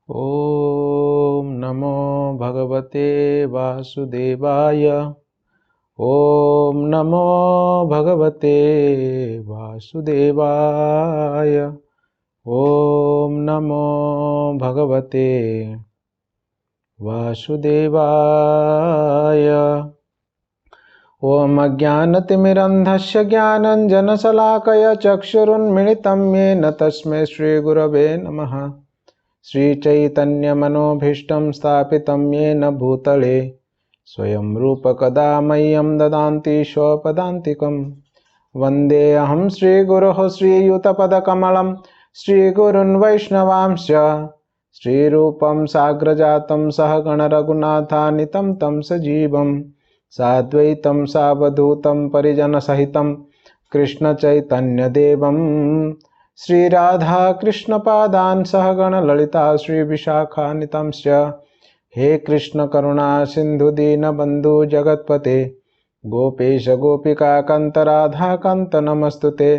ॐ नमो भगवते वासुदेवाय। ॐ नमो भगवते वासुदेवाय। ॐ नमो भगवते वासुदेवाय। ॐ अज्ञानतिमिरन्धस्य ज्ञानञ्जनशलाकया चक्षुरुन्मिलितं येन तस्मै श्रीगुरवे नमः। श्रीचैतन्यमनोभीष्टं स्थापितं येन भूतले स्वयं रूपकदा मह्यं ददाति स्वपदान्तिकं। वन्देऽहं श्रीगुरोः श्रीयुतपदकमलं श्रीगुरून् वैष्णवांश्च श्रीरूपं साग्रजातं सहगणरघुनाथान्वितं तं सजीवं साद्वैतं सावधूतं परिजनसहितं कृष्णचैतन्यदेवं श्रीराधा कृष्णपादान् सहगण ललिता श्रीविशाखान्वितांश्च। हे कृष्ण करुणा सिंधु दीनबंधु जगत्पते गोपेश गोपिका कांत राधा कांत नमस्तुते।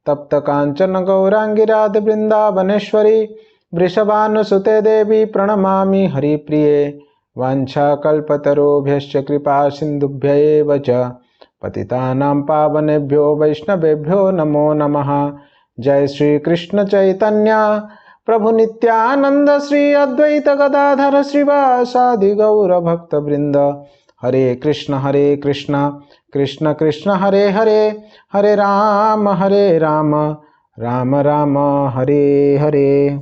तप्त कांचन गौरांगी राध वृंदावनेश्वरी वृषभानुसुते देवी प्रणमामि हरिप्रिये। वाञ्छाकल्पतरुभ्यश्च कृपा सिन्धुभ्यैव च पतितानां पावनेभ्यो वैष्णवेभ्यो नमो नमः। जय श्री कृष्ण चैतन्य प्रभु नित्यानंद श्री अद्वैत गदाधर श्रीवासादि गौर भक्त वृंद। हरे कृष्ण कृष्ण कृष्ण हरे हरे, हरे राम राम राम हरे हरे।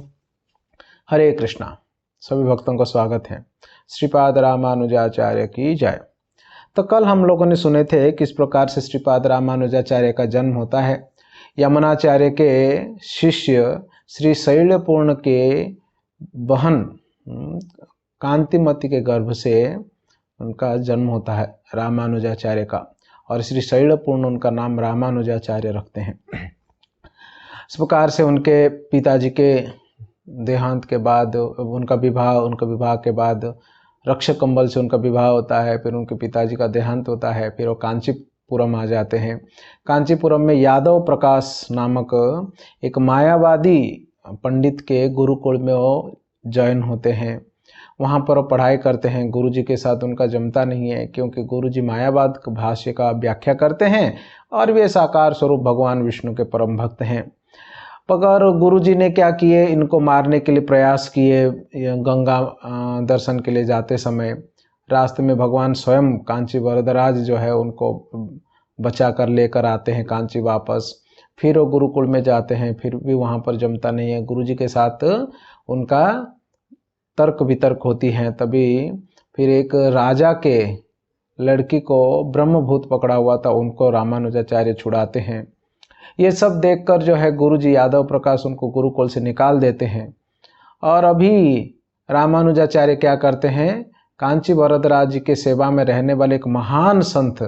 हरे कृष्णा। सभी भक्तों का स्वागत है। श्रीपाद रामानुजाचार्य की जय। तो कल हम लोगों ने सुने थे किस प्रकार से श्रीपाद रामानुजाचार्य का जन्म होता है। यमुनाचार्य के शिष्य श्री शैलपूर्ण के बहन कांतिमती के गर्भ से उनका जन्म होता है रामानुजाचार्य का, और श्री शैलपूर्ण उनका नाम रामानुजाचार्य रखते हैं। इस प्रकार से उनके पिताजी के देहांत के बाद उनका विवाह के बाद रक्षकंबल से उनका विवाह होता है। फिर उनके पिताजी का देहांत होता है। फिर वो कांचीपुरम आ जाते हैं। कांचीपुरम में यादव प्रकाश नामक एक मायावादी पंडित के गुरुकुल में वो जॉइन होते हैं। वहाँ पर वो पढ़ाई करते हैं। गुरुजी के साथ उनका जमता नहीं है, क्योंकि गुरुजी मायावाद भाष्य का व्याख्या करते हैं और वे साकार स्वरूप भगवान विष्णु के परम भक्त हैं। मगर गुरुजी ने क्या किए, इनको मारने के लिए प्रयास किए। गंगा दर्शन के लिए जाते समय रास्ते में भगवान स्वयं कांची वरदराज जो है उनको बचा कर लेकर आते हैं कांची वापस। फिर वो गुरुकुल में जाते हैं, फिर भी वहाँ पर जमता नहीं है। गुरुजी के साथ उनका तर्क वितर्क होती हैं। तभी फिर एक राजा के लड़की को ब्रह्मभूत पकड़ा हुआ था, उनको रामानुजाचार्य छुड़ाते हैं। ये सब देखकर जो है गुरुजी यादव प्रकाश उनको गुरुकुल से निकाल देते हैं। और अभी रामानुजाचार्य क्या करते हैं, कांची वरदराज जी के सेवा में रहने वाले एक महान संत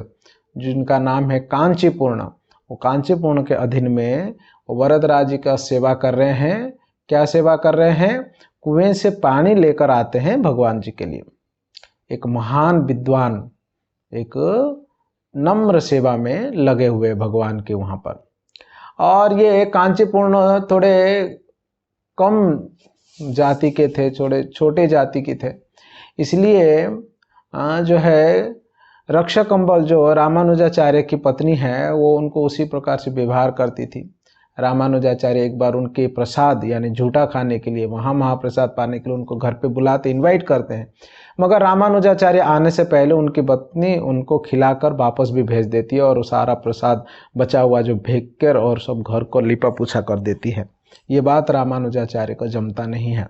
जिनका नाम है कांचीपूर्ण, वो कांचीपूर्ण के अधीन में वरदराज जी का सेवा कर रहे हैं। क्या सेवा कर रहे हैं, कुएं से पानी लेकर आते हैं भगवान जी के लिए। एक महान विद्वान एक नम्र सेवा में लगे हुए भगवान के वहाँ पर। और ये कांचीपूर्ण थोड़े कम जाति के थे, छोटे जाति के थे, इसलिए जो है रक्षकंबल जो रामानुजाचार्य की पत्नी है वो उनको उसी प्रकार से व्यवहार करती थी। रामानुजाचार्य एक बार उनके प्रसाद यानी झूठा खाने के लिए, वहाँ महाप्रसाद पाने के लिए उनको घर पे बुलाते, इनवाइट करते हैं। मगर रामानुजाचार्य आने से पहले उनकी पत्नी उनको खिलाकर वापस भी भेज देती है, और वो सारा प्रसाद बचा हुआ जो फेंक कर और सब घर को लिपा पूछा कर देती है। ये बात रामानुजाचार्य को जमता नहीं है।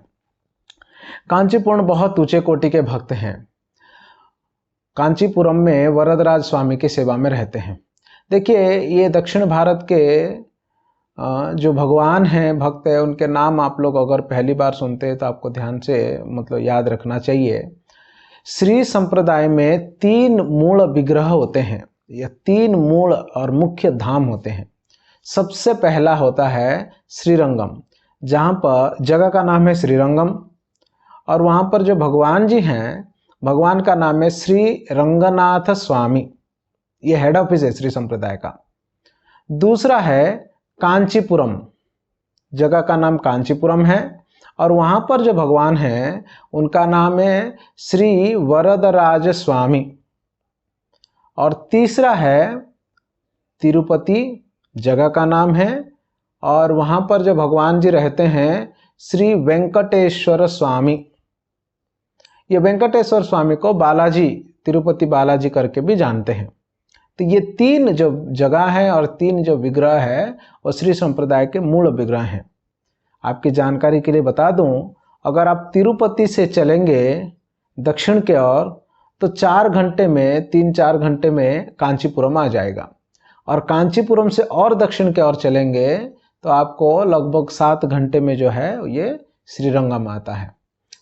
कांचीपूर्ण बहुत ऊंचे कोटि के भक्त हैं। कांचीपुरम में वरदराज स्वामी की सेवा में रहते हैं। देखिए, ये दक्षिण भारत के जो भगवान हैं, भक्त है, उनके नाम आप लोग अगर पहली बार सुनते हैं तो आपको ध्यान से याद रखना चाहिए। श्री संप्रदाय में 3 मूल विग्रह होते हैं, या 3 मूल और मुख्य धाम होते हैं। सबसे पहला होता है श्रीरंगम, जहाँ पर जगह का नाम है श्रीरंगम, और वहाँ पर जो भगवान जी हैं, भगवान का नाम है श्री रंगनाथ स्वामी। ये हेड ऑफिस है श्री संप्रदाय का। दूसरा है कांचीपुरम, जगह का नाम कांचीपुरम है, और वहाँ पर जो भगवान हैं उनका नाम है श्री वरदराज स्वामी। और तीसरा है तिरुपति, जगह का नाम है। और वहाँ पर जो भगवान जी रहते हैं श्री वेंकटेश्वर स्वामी। ये वेंकटेश्वर स्वामी को बालाजी, तिरुपति बालाजी करके भी जानते हैं। तो ये तीन जो जगह है और तीन जो विग्रह है वो श्री संप्रदाय के मूल विग्रह हैं। आपकी जानकारी के लिए बता दूं, अगर आप तिरुपति से चलेंगे दक्षिण की ओर तो 4 घंटे में, 3-4 घंटे में कांचीपुरम आ जाएगा। और कांचीपुरम से और दक्षिण की ओर चलेंगे तो आपको लगभग 7 घंटे में जो है ये श्रीरंगम आता है।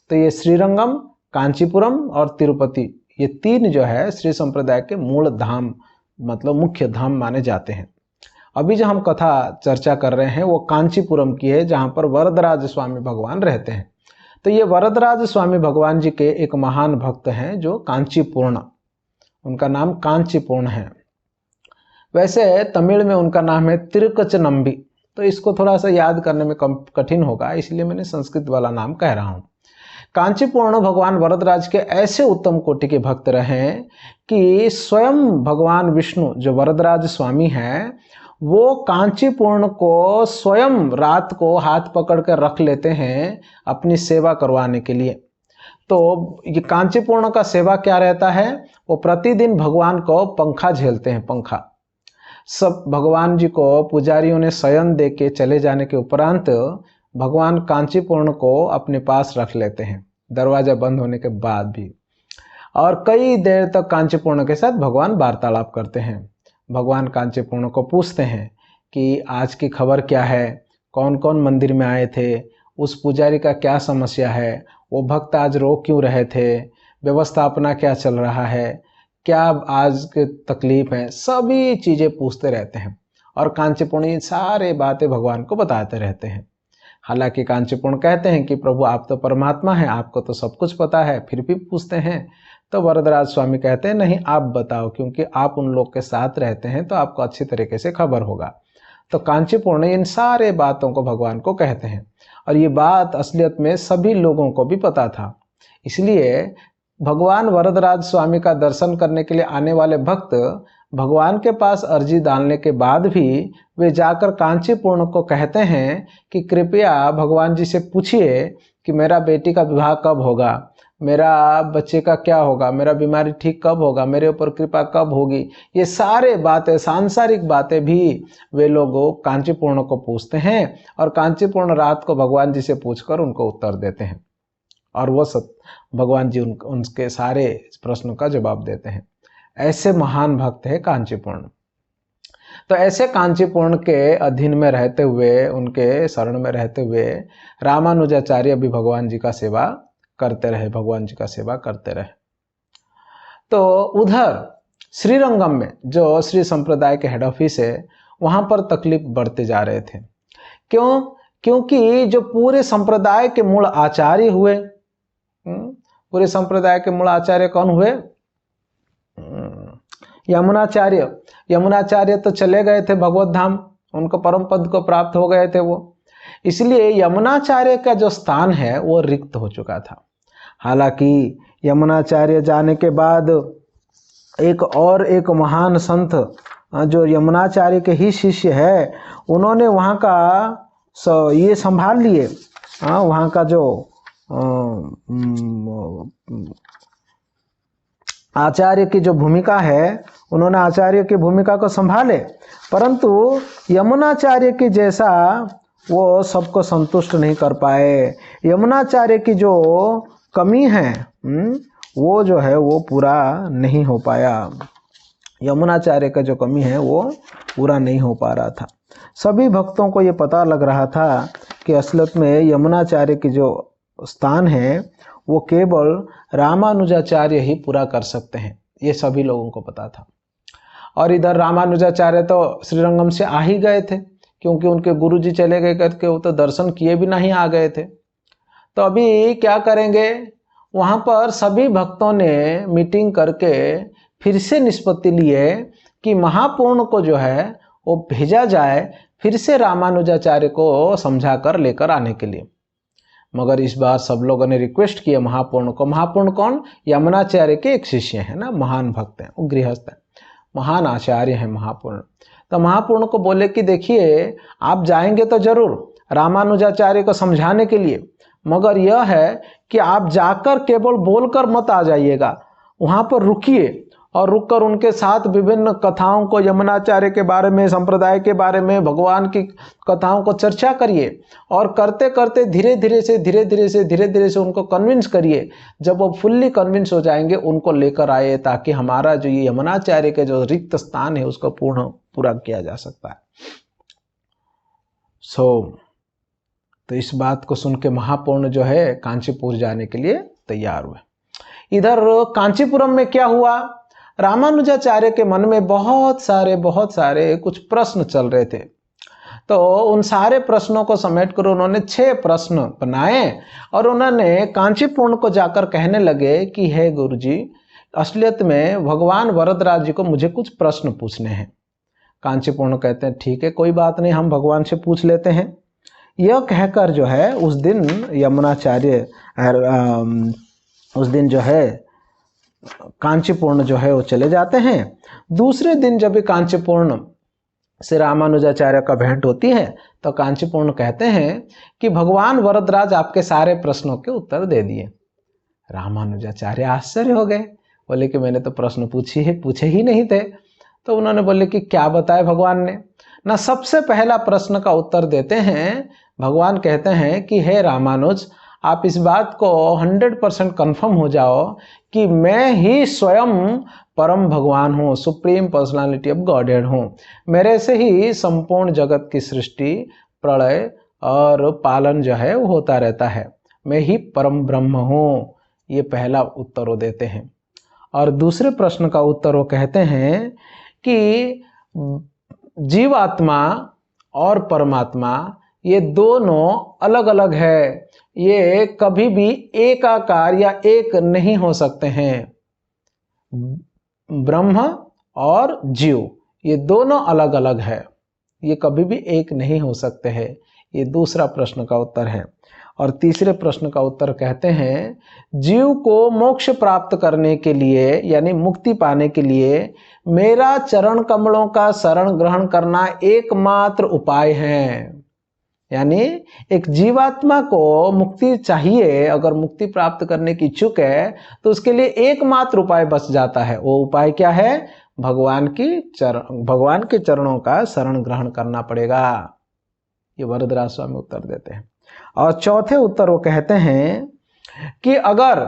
तो ये श्रीरंगम, कांचीपुरम और तिरुपति, ये तीन जो है श्री संप्रदाय के मूल धाम, मतलब मुख्य धाम माने जाते हैं। अभी जो हम कथा चर्चा कर रहे हैं वो कांचीपुरम की है, जहाँ पर वरदराज स्वामी भगवान रहते हैं। तो ये वरदराज स्वामी भगवान जी के एक महान भक्त हैं जो कांचीपूर्ण, उनका नाम कांचीपूर्ण है। वैसे तमिल में उनका नाम है तिरुकचनंबी, तो इसको थोड़ा सा याद करने में कठिन होगा, इसलिए मैंने संस्कृत वाला नाम कह रहा हूँ। कांचीपूर्ण भगवान वरदराज के ऐसे उत्तम कोटि के भक्त रहे कि स्वयं भगवान विष्णु जो वरदराज स्वामी हैं वो कांचीपूर्ण को स्वयं रात को हाथ पकड़ कर रख लेते हैं अपनी सेवा करवाने के लिए। तो ये कांचीपूर्ण का सेवा क्या रहता है, वो प्रतिदिन भगवान को पंखा झेलते हैं, पंखा। सब भगवान जी को पुजारियों ने शयन दे के चले जाने के उपरांत भगवान कांचीपूर्ण को अपने पास रख लेते हैं, दरवाजा बंद होने के बाद भी। और कई देर तक कांचीपूर्ण के साथ भगवान वार्तालाप करते हैं। भगवान कांचीपूर्ण को पूछते हैं कि आज की खबर क्या है, कौन कौन मंदिर में आए थे, उस पुजारी का क्या समस्या है, वो भक्त आज रो क्यों रहे थे, व्यवस्थापना क्या चल रहा है, क्या आज के तकलीफ है, सभी चीज़ें पूछते रहते हैं। और कांचीपूर्ण ये सारे बातें भगवान को बताते रहते हैं। हालांकि कांचीपूर्ण कहते हैं कि प्रभु आप तो परमात्मा हैं, आपको तो सब कुछ पता है, फिर भी पूछते हैं। तो वरदराज स्वामी कहते हैं नहीं, आप बताओ, क्योंकि आप उन लोग के साथ रहते हैं तो आपको अच्छी तरीके से खबर होगा। तो कांचीपूर्ण इन सारे बातों को भगवान को कहते हैं। और ये बात असलियत में सभी लोगों को भी पता था। इसलिए भगवान वरदराज स्वामी का दर्शन करने के लिए आने वाले भक्त भगवान के पास अर्जी डालने के बाद भी वे जाकर कांचीपूर्ण को कहते हैं कि कृपया भगवान जी से पूछिए कि मेरा बेटी का विवाह कब होगा, मेरा बच्चे का क्या होगा, मेरा बीमारी ठीक कब होगा, मेरे ऊपर कृपा कब होगी। ये सारे बातें, सांसारिक बातें भी वे लोग कांचीपूर्ण को पूछते हैं और कांचीपूर्ण रात को भगवान जी से पूछकर उनको उत्तर देते हैं। और वो भगवान जी उनके सारे प्रश्नों का जवाब देते हैं। ऐसे महान भक्त है कांचीपूर्ण। तो ऐसे कांचीपूर्ण के अधीन में रहते हुए, उनके शरण में रहते हुए रामानुजाचार्य भी भगवान जी का सेवा करते रहे, भगवान जी का सेवा करते रहे। तो उधर श्रीरंगम में जो श्री संप्रदाय के हेड ऑफिस है वहाँ पर तकलीफ बढ़ते जा रहे थे। क्यों? क्योंकि जो पूरे संप्रदाय के मूल आचार्य हुए, पूरे संप्रदाय के मूल आचार्य कौन हुए? यमुनाचार्य। यमुनाचार्य तो चले गए थे भगवत धाम, उनको परम पद को प्राप्त हो गए थे वो। इसलिए यमुनाचार्य का जो स्थान है वो रिक्त हो चुका था। हालांकि यमुनाचार्य जाने के बाद एक महान संत जो यमुनाचार्य के ही शिष्य है, उन्होंने वहाँ का ये संभाल लिए, वहाँ का जो आचार्य की जो भूमिका है, उन्होंने आचार्य की भूमिका को संभाले। परंतु यमुनाचार्य की जैसा वो सबको संतुष्ट नहीं कर पाए। यमुनाचार्य की जो कमी है वो जो है वो पूरा नहीं हो पाया। यमुनाचार्य का जो कमी है वो पूरा नहीं हो पा रहा था। सभी भक्तों को ये पता लग रहा था कि असलियत में यमुनाचार्य की जो स्थान है वो केवल रामानुजाचार्य ही पूरा कर सकते हैं, ये सभी लोगों को पता था। और इधर रामानुजाचार्य तो श्रीरंगम से आ ही गए थे, क्योंकि उनके गुरुजी चले गए करके वो तो दर्शन किए भी नहीं आ गए थे। तो अभी क्या करेंगे? वहाँ पर सभी भक्तों ने मीटिंग करके फिर से निष्पत्ति लिए कि महापूर्ण को जो है वो भेजा जाए फिर से रामानुजाचार्य को समझा कर लेकर आने के लिए। मगर इस बार सब लोगों ने रिक्वेस्ट किया महापूर्ण को। महापूर्ण कौन? यमुनाचार्य के एक शिष्य हैं ना, महान भक्त हैं, वो गृहस्थ हैं, महान आचार्य हैं महापूर्ण। तो महापूर्ण को बोले कि देखिए आप जाएंगे तो जरूर रामानुजाचार्य को समझाने के लिए, मगर यह है कि आप जाकर केवल बोलकर मत आ जाइएगा, वहाँ पर रुकिए और रुककर उनके साथ विभिन्न कथाओं को, यमुनाचार्य के बारे में, संप्रदाय के बारे में, भगवान की कथाओं को चर्चा करिए और करते करते धीरे धीरे से उनको कन्विंस करिए। जब वो फुल्ली कन्विंस हो जाएंगे उनको लेकर आए, ताकि हमारा जो ये यमुनाचार्य के जो रिक्त स्थान है उसको पूरा किया जा सकता है। तो इस बात को सुन के महापूर्ण जो है कांचीपुर जाने के लिए तैयार हुए। इधर कांचीपुरम में क्या हुआ, रामानुजाचार्य के मन में बहुत सारे कुछ प्रश्न चल रहे थे। तो उन सारे प्रश्नों को समेट कर उन्होंने 6 प्रश्न बनाए और उन्होंने कांचीपुर को जाकर कहने लगे कि हे गुरुजी, असलियत में भगवान वरदराज जी को मुझे कुछ प्रश्न पूछने हैं। कांचीपुर कहते हैं ठीक है, कोई बात नहीं, हम भगवान से पूछ लेते हैं। यह कहकर जो है उस दिन यमुनाचार्य उस दिन जो है कांचीपुर जो है वो चले जाते हैं। दूसरे दिन जब भी कांचीपुर से रामानुजाचार्य का भेंट होती है तो कांचीपुर कहते हैं कि भगवान वरदराज आपके सारे प्रश्नों के उत्तर दे दिए। रामानुजाचार्य आश्चर्य हो गए, बोले कि मैंने तो प्रश्न पूछे ही नहीं थे। तो उन्होंने बोले कि क्या बताए भगवान ने ना। सबसे पहला प्रश्न का उत्तर देते हैं, भगवान कहते हैं कि हे रामानुज, आप इस बात को 100% कन्फर्म हो जाओ कि मैं ही स्वयं परम भगवान हूँ, सुप्रीम पर्सनालिटी ऑफ गॉडहेड हूँ। मेरे से ही संपूर्ण जगत की सृष्टि, प्रलय और पालन जो है वो होता रहता है। मैं ही परम ब्रह्म हूँ। ये पहला उत्तर वो देते हैं। और दूसरे प्रश्न का उत्तर वो कहते हैं कि जीवात्मा और परमात्मा ये दोनों अलग अलग है, ये कभी भी एकाकार या एक नहीं हो सकते हैं। ब्रह्म और जीव ये दोनों अलग अलग है, ये कभी भी एक नहीं हो सकते हैं। ये दूसरा प्रश्न का उत्तर है। और तीसरे प्रश्न का उत्तर कहते हैं, जीव को मोक्ष प्राप्त करने के लिए यानी मुक्ति पाने के लिए मेरा चरण कमलों का शरण ग्रहण करना एकमात्र उपाय है। यानी एक जीवात्मा को मुक्ति चाहिए, अगर मुक्ति प्राप्त करने की इच्छुक है तो उसके लिए एकमात्र उपाय बच जाता है। वो उपाय क्या है? भगवान के चरणों का शरण ग्रहण करना पड़ेगा। ये वरदराज स्वामी उत्तर देते हैं। और चौथे उत्तर वो कहते हैं कि अगर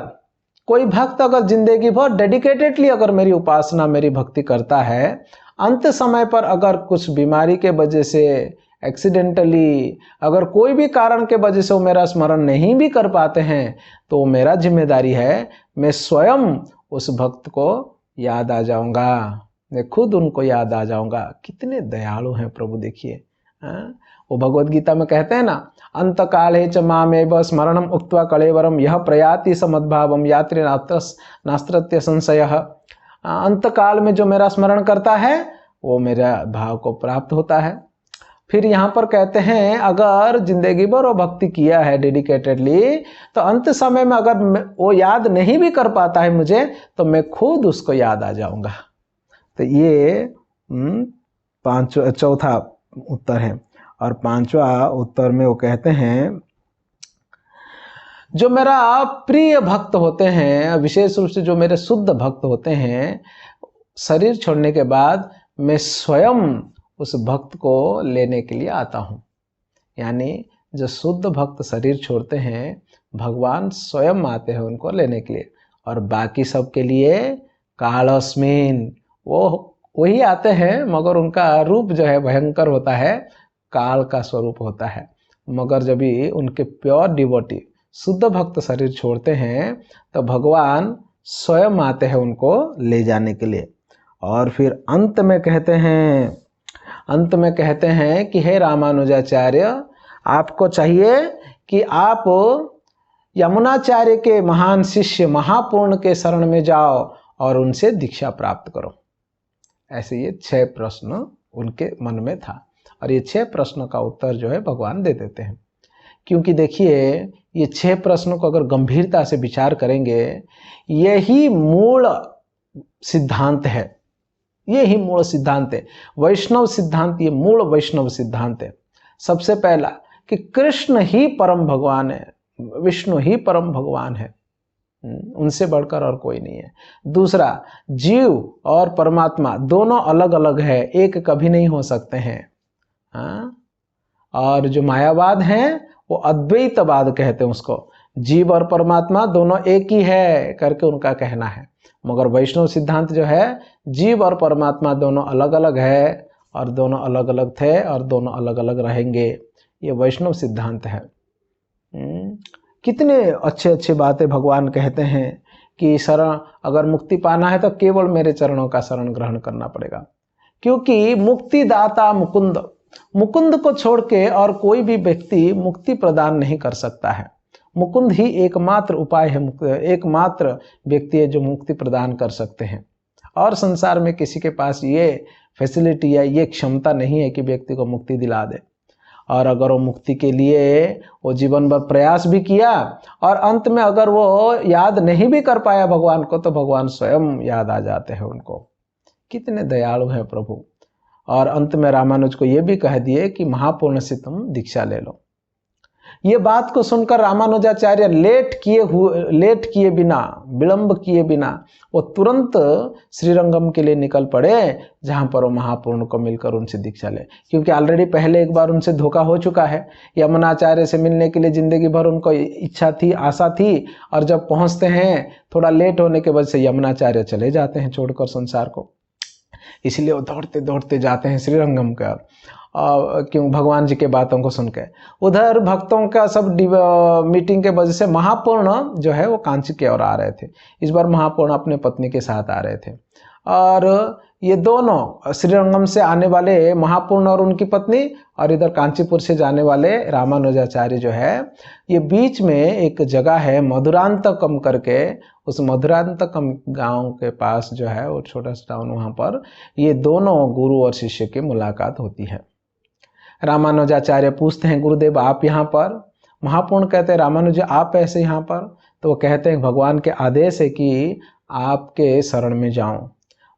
कोई भक्त अगर जिंदगी भर डेडिकेटेडली अगर मेरी उपासना, मेरी भक्ति करता है, अंत समय पर अगर कुछ बीमारी के वजह से, एक्सीडेंटली, अगर कोई भी कारण के वजह से वो मेरा स्मरण नहीं भी कर पाते हैं, तो मेरा जिम्मेदारी है, मैं स्वयं उस भक्त को याद आ जाऊंगा, मैं खुद उनको याद आ जाऊंगा। कितने दयालु हैं प्रभु, देखिए। वो भगवद गीता में कहते हैं ना, अंत काले च मामेव स्मरणम उक्त्वा कलेवरम यह प्रयाति समद्भावम यात्री नास्त्रत्य संशयः। अंत काल में जो मेरा स्मरण करता है वो मेरा भाव को प्राप्त होता है। फिर यहाँ पर कहते हैं, अगर जिंदगी भर वो भक्ति किया है डेडिकेटेडली, तो अंत समय में अगर वो याद नहीं भी कर पाता है मुझे, तो मैं खुद उसको याद आ जाऊंगा। तो ये चौथा उत्तर है। और पांचवा उत्तर में वो कहते हैं, जो मेरा प्रिय भक्त होते हैं, विशेष रूप से जो मेरे शुद्ध भक्त होते हैं, शरीर छोड़ने के बाद मैं स्वयं उस भक्त को लेने के लिए आता हूँ। यानी जो शुद्ध भक्त शरीर छोड़ते हैं, भगवान स्वयं आते हैं उनको लेने के लिए। और बाकी सब के लिए कालस्मिन, वो वही आते हैं, मगर उनका रूप जो है भयंकर होता है, काल का स्वरूप होता है। मगर जब भी उनके प्योर डिवोटी शुद्ध भक्त शरीर छोड़ते हैं, तो भगवान स्वयं आते हैं उनको ले जाने के लिए। और फिर अंत में कहते हैं कि हे रामानुजाचार्य, आपको चाहिए कि आप यमुनाचार्य के महान शिष्य महापूर्ण के शरण में जाओ और उनसे दीक्षा प्राप्त करो। ऐसे ये 6 प्रश्न उनके मन में था। और ये 6 प्रश्नों का उत्तर जो है भगवान दे देते हैं क्योंकि देखिए ये 6 प्रश्नों को अगर गंभीरता से विचार करेंगे, यही मूल सिद्धांत है, यही मूल सिद्धांत है। वैष्णव सिद्धांत, ये मूल वैष्णव सिद्धांत है। सबसे पहला कि कृष्ण ही परम भगवान है, विष्णु ही परम भगवान है, उनसे बढ़कर और कोई नहीं है। दूसरा, जीव और परमात्मा दोनों अलग अलग है, एक कभी नहीं हो सकते हैं। हाँ? और जो मायावाद है वो अद्वैतवाद कहते हैं उसको, जीव और परमात्मा दोनों एक ही है करके उनका कहना है। मगर वैष्णव सिद्धांत जो है, जीव और परमात्मा दोनों अलग अलग है और दोनों अलग अलग थे और दोनों अलग अलग रहेंगे, ये वैष्णव सिद्धांत है। कितने अच्छे अच्छे बातें भगवान कहते हैं कि शरण, अगर मुक्ति पाना है तो केवल मेरे चरणों का शरण ग्रहण करना पड़ेगा, क्योंकि मुक्तिदाता मुकुंद, मुकुंद को छोड़ के और कोई भी व्यक्ति मुक्ति प्रदान नहीं कर सकता है। मुकुंद ही एकमात्र उपाय है, एकमात्र व्यक्ति है जो मुक्ति प्रदान कर सकते हैं। और संसार में किसी के पास ये फैसिलिटी या ये क्षमता नहीं है कि व्यक्ति को मुक्ति दिला दे। और अगर वो मुक्ति के लिए वो जीवन भर प्रयास भी किया और अंत में अगर वो याद नहीं भी कर पाया भगवान को, तो भगवान स्वयं याद आ जाते हैं उनको। कितने दयालु हैं प्रभु। और अंत में रामानुज को ये भी कह दिए कि महापूर्ण से तुम दीक्षा ले लो। ये बात को सुनकर रामानुजाचार्य लेट किए बिना, विलंब किए बिना वो तुरंत श्रीरंगम के लिए निकल पड़े, जहां पर वो महापूर्ण को मिलकर उनसे दीक्षा ले। क्योंकि ऑलरेडी पहले एक बार उनसे धोखा हो चुका है। यमुनाचार्य से मिलने के लिए जिंदगी भर उनको इच्छा थी, आशा थी, और जब पहुंचते हैं थोड़ा लेट होने के वजह से यमुनाचार्य चले जाते हैं छोड़कर संसार को। इसलिए वो दौड़ते दौड़ते जाते हैं श्रीरंगम का, क्यों, भगवान जी के बातों को सुन के। उधर भक्तों का सब मीटिंग के वजह से महापूर्ण जो है वो कांची की ओर आ रहे थे। इस बार महापूर्ण अपने पत्नी के साथ आ रहे थे, और ये दोनों श्रीरंगम से आने वाले महापूर्ण और उनकी पत्नी, और इधर कांचीपुर से जाने वाले रामानुजाचार्य जो है, ये बीच में एक जगह है मधुरांतकम करके, उस मधुरांतकम गांव के पास जो है वो छोटा सा टाउन, वहाँ पर ये दोनों गुरु और शिष्य की मुलाकात होती है। रामानुजाचार्य पूछते हैं, गुरुदेव आप यहाँ पर? महापूर्ण कहते हैं, रामानुज आप ऐसे यहाँ पर? तो वो कहते हैं, भगवान के आदेश है कि आपके शरण में जाऊं।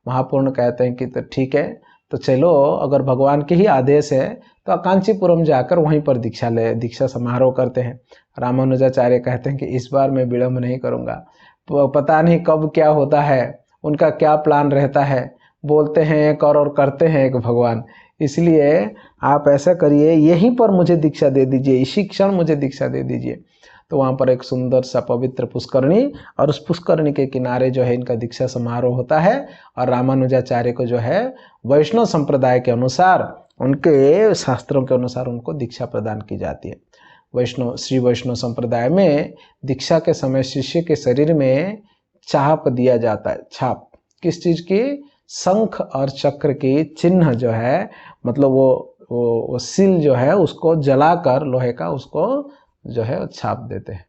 महापूर्ण कहते हैं कि तो ठीक है, तो चलो, अगर भगवान के ही आदेश है तो कांचीपुरम जाकर वहीं पर दीक्षा समारोह करते हैं। रामानुजाचार्य कहते हैं कि इस बार मैं विलंब नहीं करूँगा, पता नहीं कब क्या होता है, उनका क्या प्लान रहता है, बोलते हैं एक और करते हैं एक भगवान। इसलिए आप ऐसा करिए, यहीं पर मुझे दीक्षा दे दीजिए, इसी क्षण मुझे दीक्षा दे दीजिए। तो वहाँ पर एक सुंदर सा पवित्र पुष्करणी, और उस पुष्करणी के किनारे जो है इनका दीक्षा समारोह होता है। और रामानुजाचार्य को जो है वैष्णव संप्रदाय के अनुसार, उनके शास्त्रों के अनुसार उनको दीक्षा प्रदान की जाती है। श्री वैष्णव संप्रदाय में दीक्षा के समय शिष्य के शरीर में छाप दिया जाता है। छाप किस चीज़ की? शंख और चक्र की चिन्ह जो है, मतलब वो सील जो है उसको जलाकर लोहे का, उसको जो है छाप देते हैं,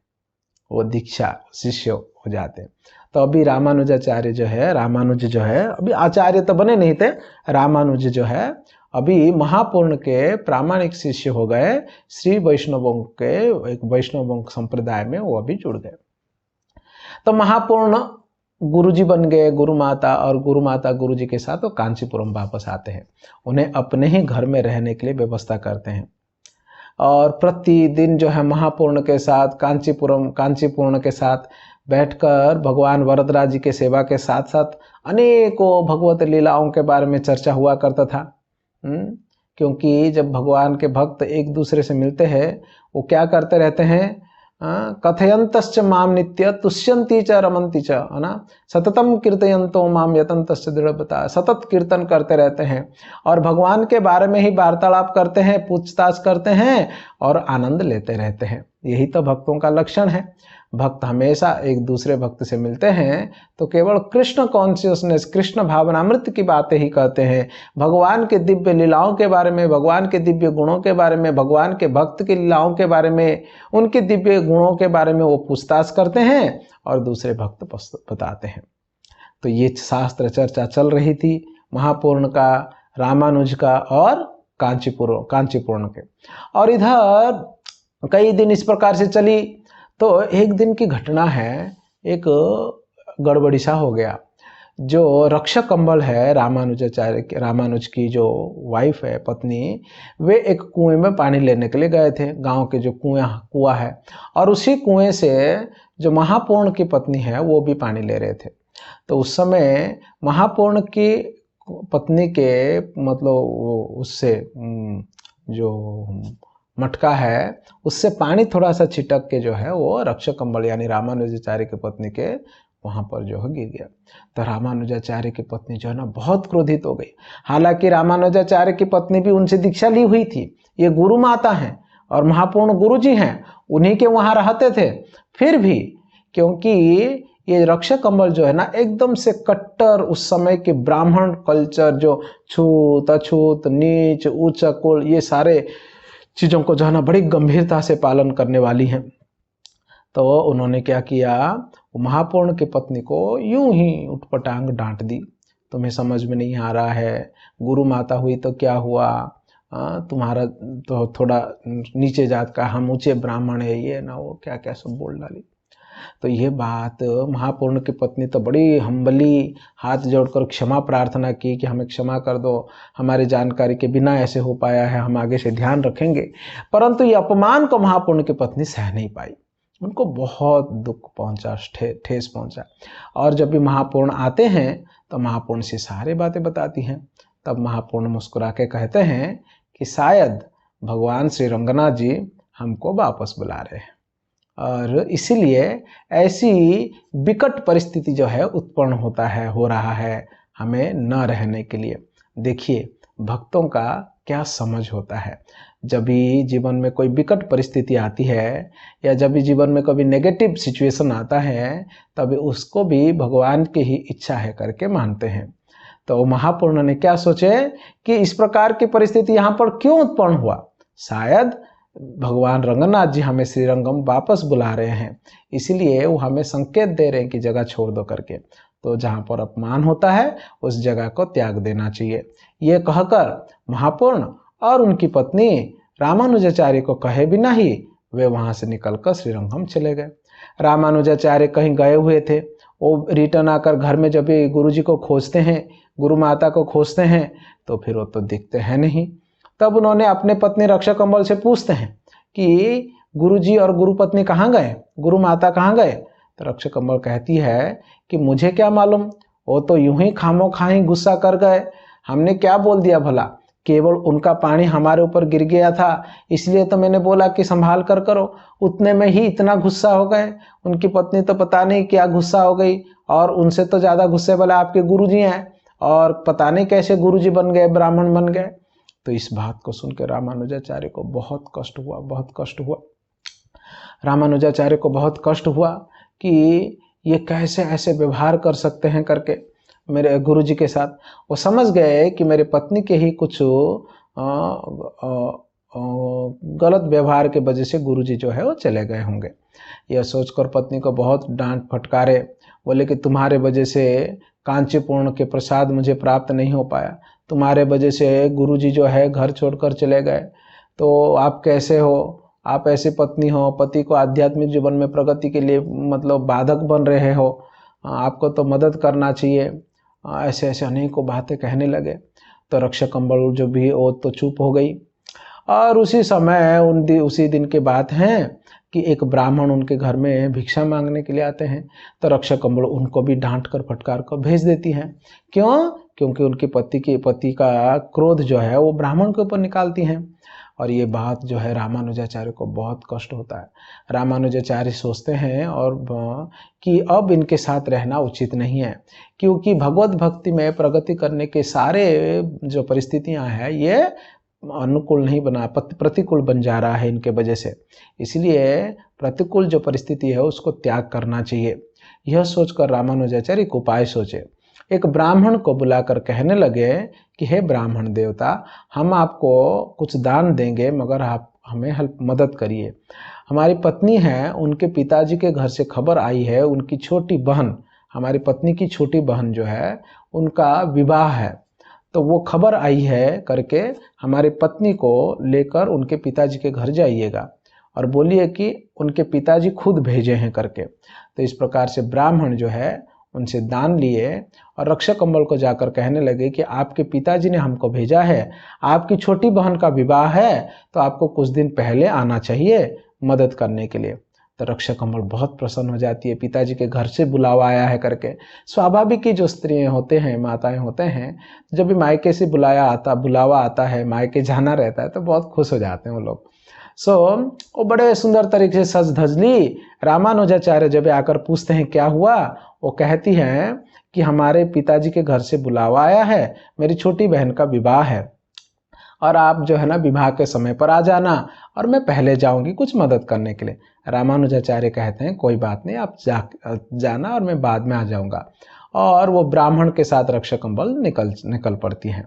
वो दीक्षा शिष्य हो जाते हैं। तो अभी रामानुजाचार्य जो है, रामानुज जो है अभी आचार्य तो बने नहीं थे, रामानुज जो है अभी महापूर्ण के प्रामाणिक शिष्य हो गए, श्री वैष्णवों के एक वैष्णव संप्रदाय में वो अभी जुड़ गए। तो महापूर्ण गुरुजी बन गए, गुरु माता, और गुरु माता गुरुजी के साथ वो कांचीपुरम वापस आते हैं। उन्हें अपने ही घर में रहने के लिए व्यवस्था करते हैं, और प्रतिदिन जो है महापूर्ण के साथ कांचीपूर्ण के साथ बैठकर भगवान वरदराज जी के सेवा के साथ साथ अनेकों भगवत लीलाओं के बारे में चर्चा हुआ करता था। क्योंकि जब भगवान के भक्त एक दूसरे से मिलते हैं, वो क्या करते रहते हैं? कथयंतश्च माम नित्य तुष्यंती च रमंती च, है ना, सततम कीर्तयंतो माम यतंतश्च दृढ़ता, सतत कीर्तन करते रहते हैं और भगवान के बारे में ही वार्तालाप करते हैं, पूछताछ करते हैं और आनंद लेते रहते हैं। यही तो भक्तों का लक्षण है। भक्त हमेशा एक दूसरे भक्त से मिलते हैं तो केवल कृष्ण कॉन्शियसनेस, कृष्ण भावनामृत की बातें ही कहते हैं। भगवान के दिव्य लीलाओं के बारे में, भगवान के दिव्य गुणों के बारे में, भगवान के भक्त की लीलाओं के बारे में, उनके दिव्य गुणों के बारे में वो पूछताछ करते हैं और दूसरे भक्त बताते हैं। तो ये शास्त्र चर्चा चल रही थी महापूर्ण का, रामानुज का और कांचीपूर्ण के। और इधर कई दिन इस प्रकार से चली। तो एक दिन की घटना है, एक गड़बड़ी सा हो गया। जो रक्षक कंबल है रामानुज की जो वाइफ है, पत्नी, वे एक कुएं में पानी लेने के लिए गए थे। गांव के जो कुआं है, और उसी कुएं से जो महापूर्ण की पत्नी है वो भी पानी ले रहे थे। तो उस समय महापूर्ण की पत्नी के मतलब उससे जो मटका है उससे पानी थोड़ा सा छिटक के जो है वो रक्षक कंबल यानी रामानुजाचार्य की पत्नी के वहां पर जो है गिर गया। तो रामानुजाचार्य की पत्नी जो है ना बहुत क्रोधित हो गई। हालांकि रामानुजाचार्य की पत्नी भी उनसे दीक्षा ली हुई थी, ये गुरु माता हैं और महापूर्ण गुरु जी हैं, उन्हीं के वहां रहते थे। फिर भी क्योंकि ये रक्षक कंबल जो है ना एकदम से कट्टर उस समय के ब्राह्मण कल्चर, जो छूत अछूत नीच उच्च कुल, ये सारे चीज़ों को जो है ना बड़ी गंभीरता से पालन करने वाली हैं। तो उन्होंने क्या किया, महापूर्ण की पत्नी को यूं ही उठपटांग डांट दी। तुम्हें समझ में नहीं आ रहा है, गुरु माता हुई तो क्या हुआ, तुम्हारा तो थोड़ा नीचे जात का, हम ऊंचे ब्राह्मण है, ये ना वो क्या क्या सब बोल डाली। तो ये बात महापूर्ण की पत्नी तो बड़ी हम्बली हाथ जोड़कर क्षमा प्रार्थना की कि हमें क्षमा कर दो, हमारी जानकारी के बिना ऐसे हो पाया है, हम आगे से ध्यान रखेंगे। परंतु ये अपमान को महापूर्ण की पत्नी सह नहीं पाई, उनको बहुत दुख पहुंचा, ठेस पहुंचा। और जब भी महापूर्ण आते हैं तो महापूर्ण से सारी बातें बताती हैं। तब महापूर्ण मुस्कुरा के कहते हैं कि शायद भगवान श्री रंगनाथ जी हमको वापस बुला रहे हैं, और इसीलिए ऐसी विकट परिस्थिति जो है उत्पन्न हो रहा है हमें न रहने के लिए। देखिए भक्तों का क्या समझ होता है, जब भी जीवन में कोई विकट परिस्थिति आती है या जब भी जीवन में कभी नेगेटिव सिचुएशन आता है, तभी उसको भी भगवान की ही इच्छा है करके मानते हैं। तो महापूर्ण ने क्या सोचे कि इस प्रकार की परिस्थिति यहाँ पर क्यों उत्पन्न हुआ, शायद भगवान रंगनाथ जी हमें श्रीरंगम वापस बुला रहे हैं, इसीलिए वो हमें संकेत दे रहे हैं कि जगह छोड़ दो करके। तो जहाँ पर अपमान होता है उस जगह को त्याग देना चाहिए। ये कहकर महापूर्ण और उनकी पत्नी रामानुजाचार्य को कहे बिना ही वे वहां से निकलकर श्रीरंगम चले गए। रामानुजाचार्य कहीं गए हुए थे, वो रिटर्न आकर घर में जब भी गुरु जी को खोजते हैं, गुरु माता को खोजते हैं, तो फिर वो तो दिखते हैं नहीं। तब उन्होंने अपने पत्नी रक्षक कंबल से पूछते हैं कि गुरु जी और गुरु पत्नी कहाँ गए, गुरु माता कहाँ गए। तो रक्षक कंबल कहती है कि मुझे क्या मालूम, वो तो यूं ही खामोखा ही गुस्सा कर गए, हमने क्या बोल दिया भला, केवल उनका पानी हमारे ऊपर गिर गया था इसलिए तो मैंने बोला कि संभाल कर करो, उतने में ही इतना गुस्सा हो गए। उनकी पत्नी तो पता नहीं क्या गुस्सा हो गई, और उनसे तो ज़्यादा गुस्से वाले आपके गुरुजी हैं, और पता नहीं कैसे गुरुजी बन गए, ब्राह्मण बन गए। तो इस बात को सुनकर रामानुजाचार्य को बहुत कष्ट हुआ, बहुत कष्ट हुआ। रामानुजाचार्य को बहुत कष्ट हुआ कि ये कैसे ऐसे व्यवहार कर सकते हैं करके मेरे गुरुजी के साथ। वो समझ गए कि मेरे पत्नी के ही कुछ गलत व्यवहार के वजह से गुरुजी जो है वो चले गए होंगे। यह सोचकर पत्नी को बहुत डांट फटकारे, बोले कि तुम्हारे वजह से कांचीपूर्ण के प्रसाद मुझे प्राप्त नहीं हो पाया, तुम्हारे वजह से गुरुजी जो है घर छोड़कर चले गए, तो आप कैसे हो, आप ऐसी पत्नी हो, पति को आध्यात्मिक जीवन में प्रगति के लिए मतलब बाधक बन रहे हो, आपको तो मदद करना चाहिए। ऐसे ऐसे अनेकों बातें कहने लगे। तो रक्षक कंबल जो भी वो तो चुप हो गई। और उसी समय उसी दिन की बात है कि एक ब्राह्मण उनके घर में भिक्षा मांगने के लिए आते हैं। तो रक्षक कंबल उनको भी डांट कर फटकार कर भेज देती हैं। क्यों? क्योंकि उनके पति का क्रोध जो है वो ब्राह्मण के ऊपर निकालती हैं। और ये बात जो है रामानुजाचार्य को बहुत कष्ट होता है। रामानुजाचार्य सोचते हैं और कि अब इनके साथ रहना उचित नहीं है, क्योंकि भगवत भक्ति में प्रगति करने के सारे जो परिस्थितियां हैं ये अनुकूल नहीं बना, प्रतिकूल बन जा रहा है इनके वजह से। इसलिए प्रतिकूल जो परिस्थिति है उसको त्याग करना चाहिए। यह सोचकर रामानुजाचार्य एक उपाय सोचे। एक ब्राह्मण को बुलाकर कहने लगे कि हे ब्राह्मण देवता, हम आपको कुछ दान देंगे मगर आप हमें मदद करिए। हमारी पत्नी है, उनके पिताजी के घर से खबर आई है, उनकी छोटी बहन, हमारी पत्नी की छोटी बहन जो है उनका विवाह है, तो वो खबर आई है करके हमारी पत्नी को लेकर उनके पिताजी के घर जाइएगा और बोलिए कि उनके पिताजी खुद भेजे हैं करके। तो इस प्रकार से ब्राह्मण जो है उनसे दान लिए और रक्षक कम्बल को जाकर कहने लगे कि आपके पिताजी ने हमको भेजा है, आपकी छोटी बहन का विवाह है, तो आपको कुछ दिन पहले आना चाहिए मदद करने के लिए। तो रक्षक कम्बल बहुत प्रसन्न हो जाती है, पिताजी के घर से बुलावा आया है करके। स्वाभाविक ही जो स्त्रियाँ होते हैं, माताएं होते हैं, जब भी मायके से बुलावा आता है, मायके जाना रहता है तो बहुत खुश हो जाते हैं वो लोग। वो बड़े सुंदर तरीके से सज धज ली। रामानुजाचार्य जब आकर पूछते हैं क्या हुआ, वो कहती हैं कि हमारे पिताजी के घर से बुलावा आया है, मेरी छोटी बहन का विवाह है और आप जो है ना विवाह के समय पर आ जाना और मैं पहले जाऊंगी कुछ मदद करने के लिए। रामानुजाचार्य कहते हैं कोई बात नहीं, आप जाना और मैं बाद में आ जाऊंगा। और वो ब्राह्मण के साथ रक्षक कम्बल निकल पड़ती हैं।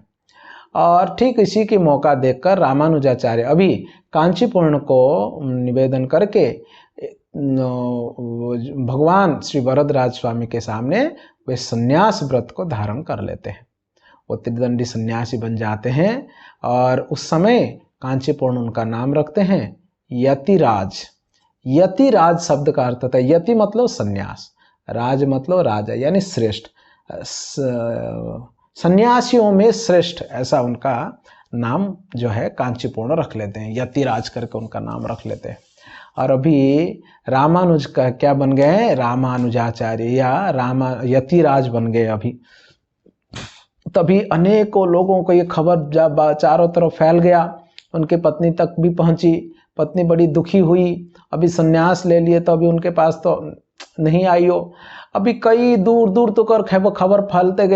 और ठीक इसी के मौका देखकर रामानुजाचार्य अभी कांचीपुर्ण को निवेदन करके भगवान श्री वरदराज स्वामी के सामने वे संन्यास व्रत को धारण कर लेते हैं। वो त्रिदंडी सन्यासी बन जाते हैं और उस समय कांचीपुर्ण उनका नाम रखते हैं यतिराज। यतिराज शब्द का अर्थ था, यति मतलब सन्यास, राज मतलब राजा यानी श्रेष्ठ, सन्यासियों में श्रेष्ठ, ऐसा उनका नाम जो है कांचीपुर्ण रख लेते हैं, यतिराज करके उनका नाम रख लेते हैं। और अभी रामानुज का क्या बन गए, रामानुजाचार्य या यतिराज बन गए अभी। तभी अनेकों लोगों को ये खबर जब चारों तरफ फैल गया, उनके पत्नी तक भी पहुंची। पत्नी बड़ी दुखी हुई, अभी सन्यास ले लिए तो अभी उनके पास तो नहीं आई हो। अभी कई दूर दूर तक वो खबर फैलते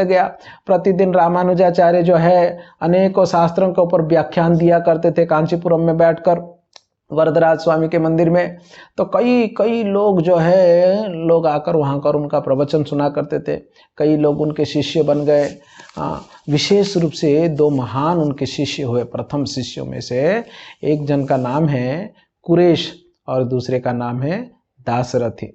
गया। प्रतिदिन रामानुजाचार्य जो है अनेकों शास्त्रों के ऊपर व्याख्यान दिया करते थे कांचीपुरम में बैठकर वरदराज स्वामी के मंदिर में। तो कई लोग जो है लोग आकर वहाँ कर उनका प्रवचन सुना करते थे। कई लोग उनके शिष्य बन गए। विशेष रूप से 2 महान उनके शिष्य हुए। प्रथम शिष्यों में से एक जन का नाम है कुरेश और दूसरे का नाम है दासरथी।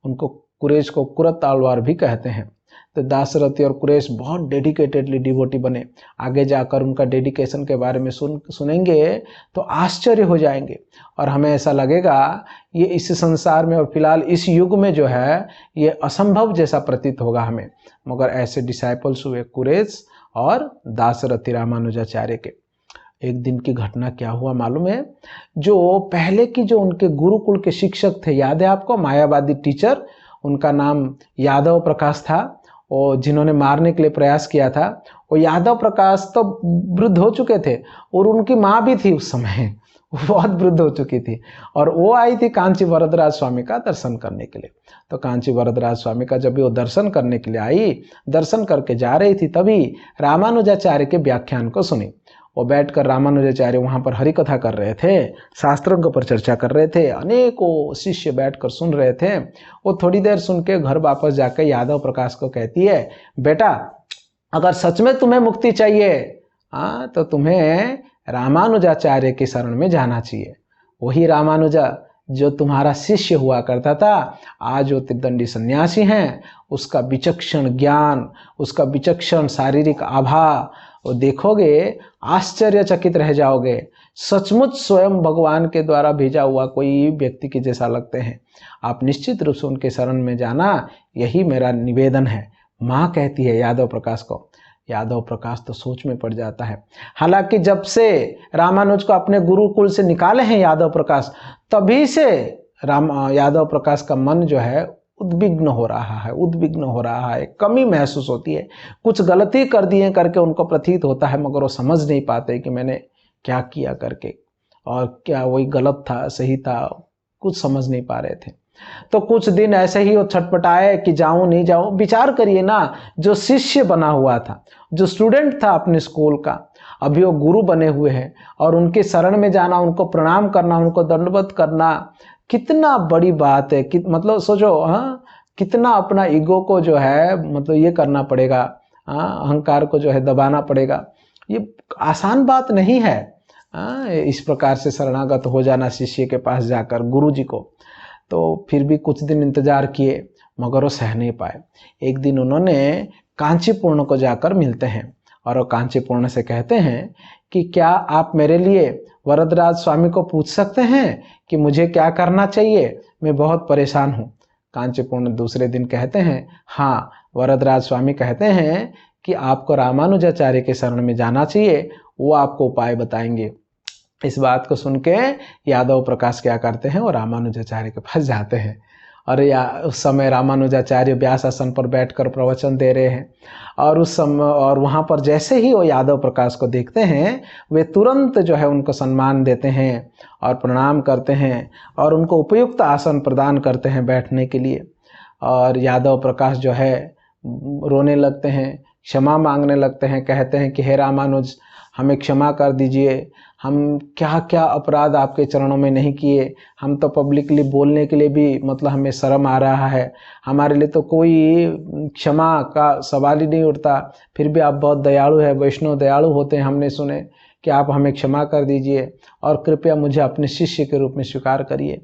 उनको कुरेश को कुरत आलवार भी कहते हैं। तो दासरथी और कुरेश बहुत डेडिकेटेडली डिवोटी बने। आगे जाकर उनका डेडिकेशन के बारे में सुनेंगे तो आश्चर्य हो जाएंगे और हमें ऐसा लगेगा ये इस संसार में और फिलहाल इस युग में जो है ये असंभव जैसा प्रतीत होगा हमें। मगर ऐसे डिसाइपल्स हुए कुरेश और दासरथी रामानुजाचार्य के। एक दिन की घटना क्या हुआ मालूम है, जो पहले की जो उनके गुरुकुल के शिक्षक थे, याद है आपको, मायावादी टीचर, उनका नाम यादव प्रकाश था, और जिन्होंने मारने के लिए प्रयास किया था, वो यादव प्रकाश तो वृद्ध हो चुके थे और उनकी माँ भी थी उस समय, बहुत वृद्ध हो चुकी थी। और वो आई थी कांची वरदराज स्वामी का दर्शन करने के लिए। तो कांची वरदराज स्वामी का जब भी वो दर्शन करने के लिए आई, दर्शन करके जा रही थी, तभी रामानुजाचार्य के व्याख्यान को सुनी। वो बैठकर रामानुजाचार्य वहाँ पर हरि कथा कर रहे थे, शास्त्रों के ऊपर चर्चा कर रहे थे, अनेकों शिष्य बैठकर सुन रहे थे। वो थोड़ी देर सुन के घर वापस जाकर यादव प्रकाश को कहती है, बेटा अगर सच में तुम्हें मुक्ति चाहिए तो तुम्हें रामानुजाचार्य की शरण में जाना चाहिए। वही रामानुजा जो तुम्हारा शिष्य हुआ करता था, आज वो त्रिदंडी सन्यासी हैं। उसका विचक्षण ज्ञान, उसका विचक्षण शारीरिक आभा वो देखोगे, आश्चर्यचकित रह जाओगे। सचमुच स्वयं भगवान के द्वारा भेजा हुआ कोई व्यक्ति के जैसा लगते हैं। आप निश्चित रूप से उनके शरण में जाना, यही मेरा निवेदन है, माँ कहती है यादव प्रकाश को। यादव प्रकाश तो सोच में पड़ जाता है। हालांकि जब से रामानुज को अपने गुरुकुल से निकाले हैं यादव प्रकाश, तभी से यादव प्रकाश का मन जो है उद्विग्न हो रहा है, कमी महसूस होती है। कुछ गलती कर दिए करके उनको प्रतीत होता है, मगर वो समझ नहीं पाते कि मैंने क्या किया करके, और क्या वही गलत था सही था, कुछ समझ नहीं पा रहे थे। तो कुछ दिन ऐसे ही वो छटपटाए कि जाऊं नहीं जाऊं। विचार करिए ना, जो शिष्य बना हुआ था, जो स्टूडेंट था अपने स्कूल का, अभी वो गुरु बने हुए हैं और उनके शरण में जाना, उनको प्रणाम करना, उनको दंडवत करना कितना बड़ी बात है। मतलब सोचो, कितना अपना ईगो को जो है मतलब ये करना पड़ेगा, अहंकार को जो है दबाना पड़ेगा। ये आसान बात नहीं है। इस प्रकार से शरणागत हो जाना शिष्य के पास जाकर गुरु जी को। तो फिर भी कुछ दिन इंतजार किए, मगर वो सह नहीं पाए। एक दिन उन्होंने कांचीपुर्ण को जाकर मिलते हैं और वो कांचीपूर्ण से कहते हैं कि क्या आप मेरे लिए वरदराज स्वामी को पूछ सकते हैं कि मुझे क्या करना चाहिए, मैं बहुत परेशान हूँ। कांचीपूर्ण दूसरे दिन कहते हैं, हाँ, वरदराज स्वामी कहते हैं कि आपको रामानुजाचार्य के शरण में जाना चाहिए, वो आपको उपाय बताएंगे। इस बात को सुन के यादव प्रकाश क्या करते हैं, वो रामानुजाचार्य के पास जाते हैं। और उस समय रामानुजाचार्य व्यास आसन पर बैठकर प्रवचन दे रहे हैं, और उस समय और वहाँ पर जैसे ही वो यादव प्रकाश को देखते हैं, वे तुरंत जो है उनको सम्मान देते हैं और प्रणाम करते हैं और उनको उपयुक्त आसन प्रदान करते हैं बैठने के लिए। और यादव प्रकाश जो है रोने लगते हैं, क्षमा मांगने लगते हैं, कहते हैं कि हे रामानुज, हमें क्षमा कर दीजिए, हम क्या क्या अपराध आपके चरणों में नहीं किए, हम तो पब्लिकली बोलने के लिए भी मतलब हमें शर्म आ रहा है, हमारे लिए तो कोई क्षमा का सवाल ही नहीं उठता, फिर भी आप बहुत दयालु है, वैष्णव दयालु होते हैं, हमने सुने कि आप हमें क्षमा कर दीजिए और कृपया मुझे अपने शिष्य के रूप में स्वीकार करिए।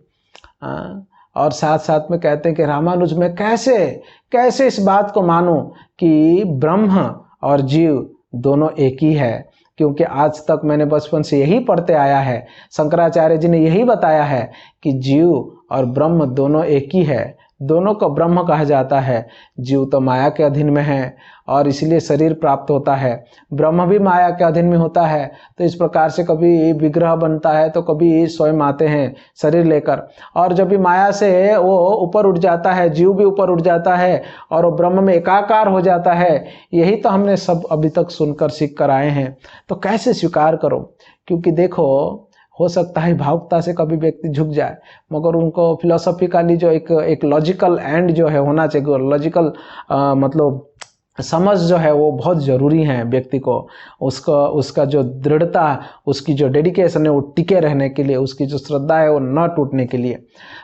और साथ साथ में कहते हैं कि रामानुज, मैं कैसे इस बात को मानूं कि ब्रह्म और जीव दोनों एक ही है, क्योंकि आज तक मैंने बचपन से यही पढ़ते आया है, शंकराचार्य जी ने यही बताया है कि जीव और ब्रह्म दोनों एक ही है, दोनों को ब्रह्म कहा जाता है। जीव तो माया के अधीन में है और इसलिए शरीर प्राप्त होता है, ब्रह्म भी माया के अधीन में होता है। तो इस प्रकार से कभी विग्रह बनता है तो कभी स्वयं आते हैं शरीर लेकर, और जब भी माया से वो ऊपर उठ जाता है, जीव भी ऊपर उठ जाता है और वो ब्रह्म में एकाकार हो जाता है। यही तो हमने सब अभी तक सुनकर सीख कर आए हैं, तो कैसे स्वीकार करो? क्योंकि देखो, हो सकता है भावुकता से कभी व्यक्ति झुक जाए, मगर उनको फिलोसॉफिकली जो एक लॉजिकल एंड जो है होना चाहिए, लॉजिकल मतलब समझ जो है वो बहुत ज़रूरी है व्यक्ति को, उसका जो दृढ़ता, उसकी जो डेडिकेशन है वो टिके रहने के लिए, उसकी जो श्रद्धा है वो न टूटने के लिए।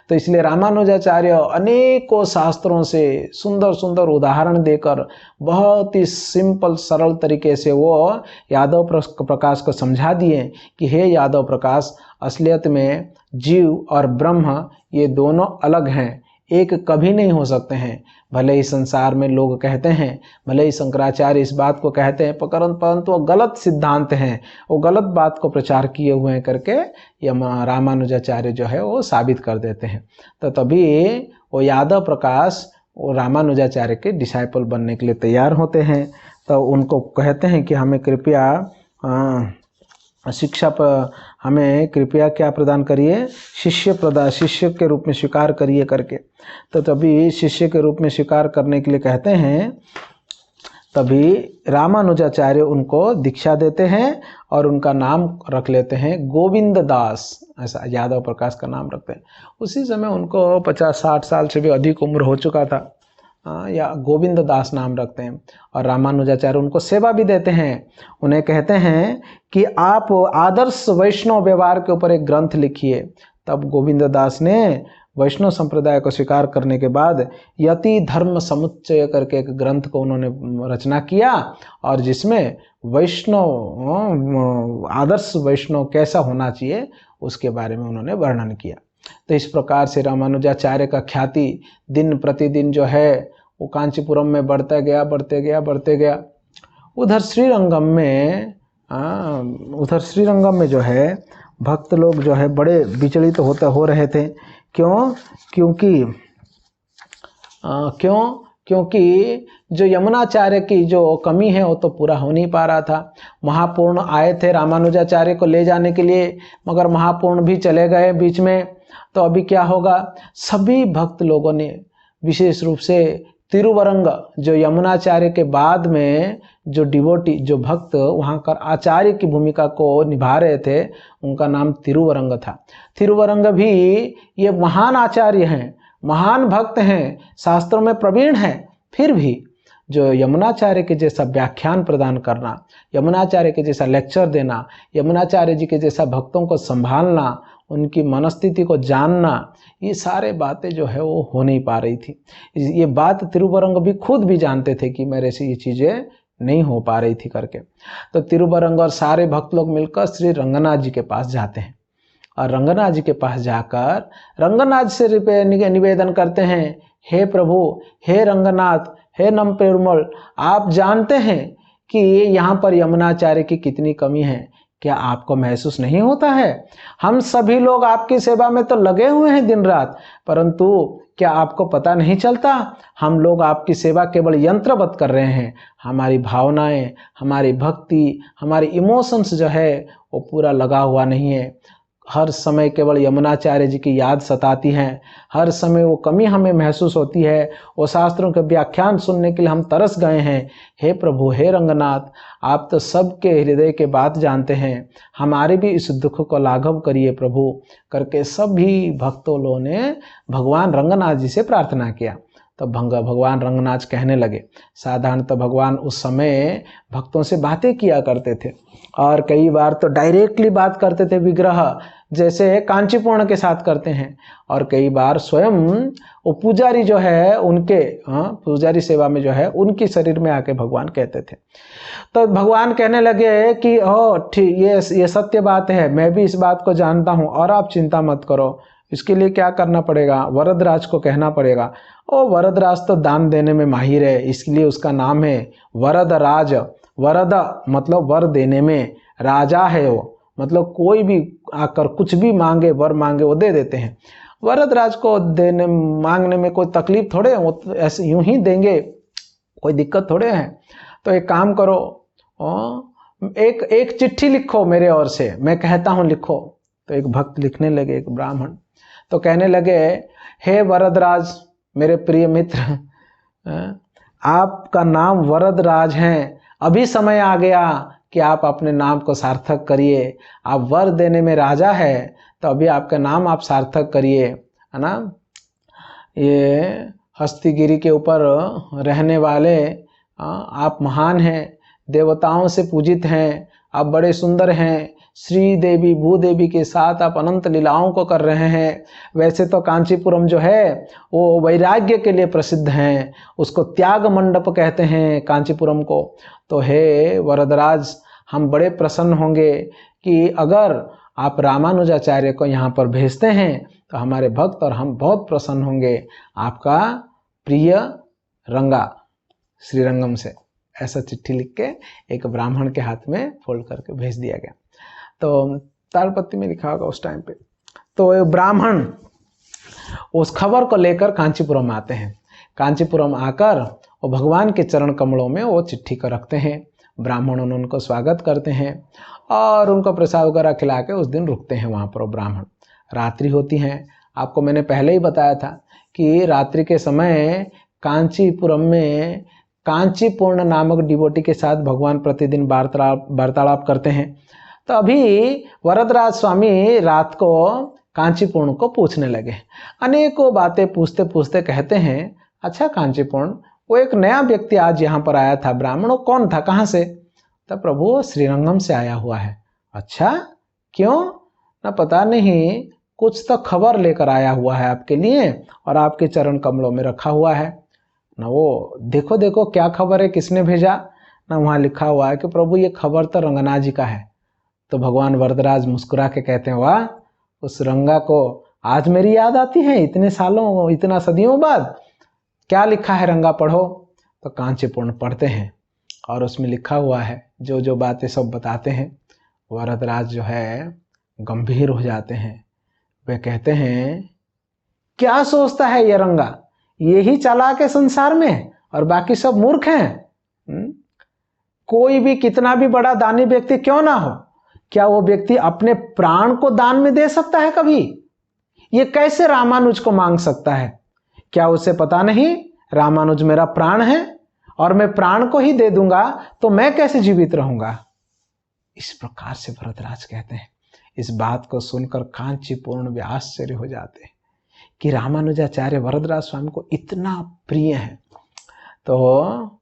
तो इसलिए रामानुजाचार्य अनेकों शास्त्रों से सुंदर सुंदर उदाहरण देकर बहुत ही सिंपल सरल तरीके से वो यादव प्रकाश को समझा दिए कि हे यादव प्रकाश, असलियत में जीव और ब्रह्म ये दोनों अलग हैं, एक कभी नहीं हो सकते हैं। भले ही संसार में लोग कहते हैं, भले ही शंकराचार्य इस बात को कहते हैं, परंतु वो गलत सिद्धांत हैं, वो गलत बात को प्रचार किए हुए हैं करके ये रामानुजाचार्य जो है वो साबित कर देते हैं। तो तभी वो यादव प्रकाश वो रामानुजाचार्य के डिसाइपल बनने के लिए तैयार होते हैं। तो उनको कहते हैं कि हमें कृपया शिक्षा पर हमें कृपया क्या प्रदान करिए, शिष्य के रूप में स्वीकार करिए करके। तो तभी शिष्य के रूप में स्वीकार करने के लिए कहते हैं, तभी रामानुजाचार्य उनको दीक्षा देते हैं और उनका नाम रख लेते हैं गोविंद दास, ऐसा यादव प्रकाश का नाम रखते हैं। उसी समय उनको 50-60 साल से भी अधिक उम्र हो चुका था, या गोविंद दास नाम रखते हैं। और रामानुजाचार्य उनको सेवा भी देते हैं, उन्हें कहते हैं कि आप आदर्श वैष्णव व्यवहार के ऊपर एक ग्रंथ लिखिए। तब गोविंद दास ने वैष्णव संप्रदाय को स्वीकार करने के बाद यति धर्म समुच्चय करके एक ग्रंथ को उन्होंने रचना किया, और जिसमें वैष्णव आदर्श वैष्णव कैसा होना चाहिए उसके बारे में उन्होंने वर्णन किया। तो इस प्रकार से रामानुजाचार्य का ख्याति दिन प्रतिदिन जो है वो कांचीपुरम में बढ़ते गया। उधर श्रीरंगम में जो है भक्त लोग जो है बड़े विचलित हो रहे थे। क्योंकि जो यमुनाचार्य की जो कमी है वो तो पूरा हो नहीं पा रहा था। महापूर्ण आए थे रामानुजाचार्य को ले जाने के लिए, मगर महापूर्ण भी चले गए बीच में। तो अभी क्या होगा? सभी भक्त लोगों ने, विशेष रूप से तिरुवरंग, जो यमुनाचार्य के बाद में जो डिवोटी, जो भक्त वहाँ कर आचार्य की भूमिका को निभा रहे थे, उनका नाम तिरुवरंग था। तिरुवरंग भी ये महान आचार्य हैं, महान भक्त हैं, शास्त्रों में प्रवीण हैं, फिर भी जो यमुनाचार्य के जैसा व्याख्यान प्रदान करना, यमुनाचार्य के जैसा लेक्चर देना, यमुनाचार्य जी के जैसा भक्तों को संभालना, उनकी मनस्थिति को जानना, ये सारे बातें जो है वो हो नहीं पा रही थी। ये बात तिरुवरंग भी खुद भी जानते थे कि मेरे से ये चीज़ें नहीं हो पा रही थी करके। तो तिरुवरंग और सारे भक्त लोग मिलकर श्री रंगनाथ जी के पास जाते हैं, और रंगनाथ जी के पास जाकर रंगनाथ से निवेदन करते हैं, हे प्रभु, हे रंगनाथ, हे नम पेरुमल, आप जानते हैं कि यहाँ पर यमुनाचार्य की कितनी कमी है, क्या आपको महसूस नहीं होता है? हम सभी लोग आपकी सेवा में तो लगे हुए हैं दिन रात, परंतु क्या आपको पता नहीं चलता? हम लोग आपकी सेवा केवल यंत्रवत कर रहे हैं। हमारी भावनाएं, हमारी भक्ति, हमारी इमोशंस जो है वो पूरा लगा हुआ नहीं है। हर समय केवल यमुनाचार्य जी की याद सताती है, हर समय वो कमी हमें महसूस होती है। वो शास्त्रों के व्याख्यान सुनने के लिए हम तरस गए हैं। हे प्रभु, हे रंगनाथ, आप तो सबके हृदय के बात जानते हैं, हमारे भी इस दुख को लाघव करिए प्रभु, करके सभी भक्तों लोगों ने भगवान रंगनाथ जी से प्रार्थना किया। तो भगवान रंगनाथ कहने लगे। साधारणतः भगवान उस समय भक्तों से बातें किया करते थे, और कई बार तो डायरेक्टली बात करते थे विग्रह, जैसे कांचीपूर्ण के साथ करते हैं, और कई बार स्वयं वो पुजारी जो है उनके पुजारी सेवा में जो है उनकी शरीर में आके भगवान कहते थे। तो भगवान कहने लगे कि ओ ठीक, ये सत्य बात है, मैं भी इस बात को जानता हूँ, और आप चिंता मत करो। इसके लिए क्या करना पड़ेगा? वरदराज को कहना पड़ेगा। ओ वरदराज तो दान देने में माहिर है, इसलिए उसका नाम है वरदराज। वरद मतलब वर देने में, राजा है वो, मतलब कोई भी आकर कुछ भी मांगे, वर मांगे, वो दे देते हैं। वरदराज को देने मांगने में कोई तकलीफ थोड़े है, वो ऐसे यूं ही देंगे, कोई दिक्कत थोड़े है। तो एक काम करो, एक चिट्ठी लिखो मेरे ओर से, मैं कहता हूँ लिखो। तो एक भक्त लिखने लगे, एक ब्राह्मण। तो कहने लगे, हे वरदराज मेरे प्रिय मित्र, आपका नाम वरदराज है, अभी समय आ गया कि आप अपने नाम को सार्थक करिए। आप वर देने में राजा है, तो अभी आपका नाम आप सार्थक करिए, है ना। ये हस्तिगिरी के ऊपर रहने वाले आप महान हैं, देवताओं से पूजित हैं, आप बड़े सुंदर हैं, श्री देवी भूदेवी के साथ आप अनंत लीलाओं को कर रहे हैं। वैसे तो कांचीपुरम जो है वो वैराग्य के लिए प्रसिद्ध हैं, उसको त्याग मंडप कहते हैं कांचीपुरम को। तो हे वरदराज, हम बड़े प्रसन्न होंगे कि अगर आप रामानुजाचार्य को यहाँ पर भेजते हैं तो हमारे भक्त और हम बहुत प्रसन्न होंगे। आपका प्रिय रंगा, श्रीरंगम से। ऐसा चिट्ठी लिख के एक ब्राह्मण के हाथ में फोल्ड करके भेज दिया गया। तो तालपत्री में लिखा होगा उस टाइम पे। तो ब्राह्मण उस खबर को लेकर कांचीपुरम आते हैं। कांचीपुरम आकर वो भगवान के चरण कमलों में वो चिट्ठी को रखते हैं। ब्राह्मणों ने उनको स्वागत करते हैं और उनको प्रसाद वगैरह खिला के उस दिन रुकते हैं वहाँ पर। वो ब्राह्मण, रात्रि होती है। आपको मैंने पहले ही बताया था कि रात्रि के समय कांचीपुरम में कांचीपूर्ण नामक डिवोटी के साथ भगवान प्रतिदिन वार्तालाप करते हैं। तो अभी वरदराज स्वामी रात को कांचीपूर्ण को पूछने लगे, अनेकों बातें पूछते पूछते कहते हैं, अच्छा कांचीपूर्ण, वो एक नया व्यक्ति आज यहाँ पर आया था, ब्राह्मण, वो कौन था, कहाँ से? तो प्रभु श्रीरंगम से आया हुआ है। अच्छा, क्यों? ना पता नहीं, कुछ तो खबर लेकर आया हुआ है आपके लिए और आपके चरण कमलों में रखा हुआ है ना। वो देखो देखो क्या खबर है, किसने भेजा ना। वहाँ लिखा हुआ है कि प्रभु ये खबर तो रंगनाथ जी का है। तो भगवान वरदराज मुस्कुरा के कहते हैं, वाह, उस रंगा को आज मेरी याद आती है, इतने सालों, इतना सदियों बाद। क्या लिखा है रंगा, पढ़ो। तो कांचीपूर्ण पढ़ते हैं और उसमें लिखा हुआ है, जो जो बातें सब बताते हैं। वरदराज जो है गंभीर हो जाते हैं। वे कहते हैं, क्या सोचता है ये रंगा, यही चालाक है संसार में और बाकी सब मूर्ख हैं। कोई भी कितना भी बड़ा दानी व्यक्ति क्यों ना हो, क्या वो व्यक्ति अपने प्राण को दान में दे सकता है कभी? ये कैसे रामानुज को मांग सकता है? क्या उसे पता नहीं रामानुज मेरा प्राण है और मैं प्राण को ही दे दूंगा तो मैं कैसे जीवित रहूंगा? इस प्रकार से वरदराज कहते हैं। इस बात को सुनकर कांचीपूर्ण भी आश्चर्य हो जाते हैं कि रामानुजाचार्य वरदराज स्वामी को इतना प्रिय है। तो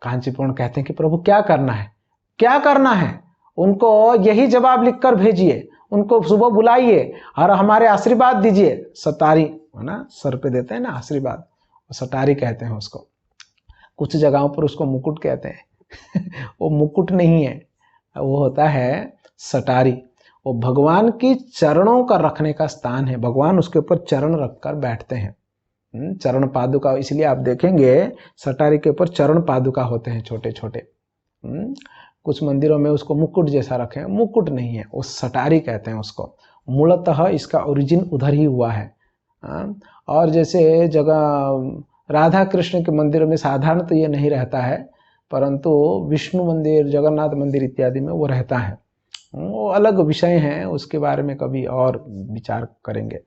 कांचीपूर्ण कहते हैं कि प्रभु क्या करना है, क्या करना है? उनको यही जवाब लिखकर भेजिए, उनको सुबह बुलाइए और हमारे आशीर्वाद दीजिए। सटारी है ना, सर पे देते हैं ना आशीर्वाद, सटारी कहते हैं उसको। कुछ जगहों पर उसको मुकुट कहते हैं वो मुकुट नहीं है, वो होता है सटारी। वो भगवान की चरणों का रखने का स्थान है। भगवान उसके ऊपर चरण रखकर बैठते हैं। चरण पादुका, इसलिए आप देखेंगे सटारी के ऊपर चरण पादुका होते हैं छोटे छोटे, कुछ मंदिरों में उसको मुकुट जैसा रखे हैं, मुकुट नहीं है, वो सटारी कहते हैं उसको। मूलतः इसका ओरिजिन उधर ही हुआ है। और जैसे जगह राधा कृष्ण के मंदिरों में साधारण तो ये नहीं रहता है, परंतु विष्णु मंदिर, जगन्नाथ मंदिर इत्यादि में वो रहता है। वो अलग विषय हैं, उसके बारे में कभी और विचार करेंगे।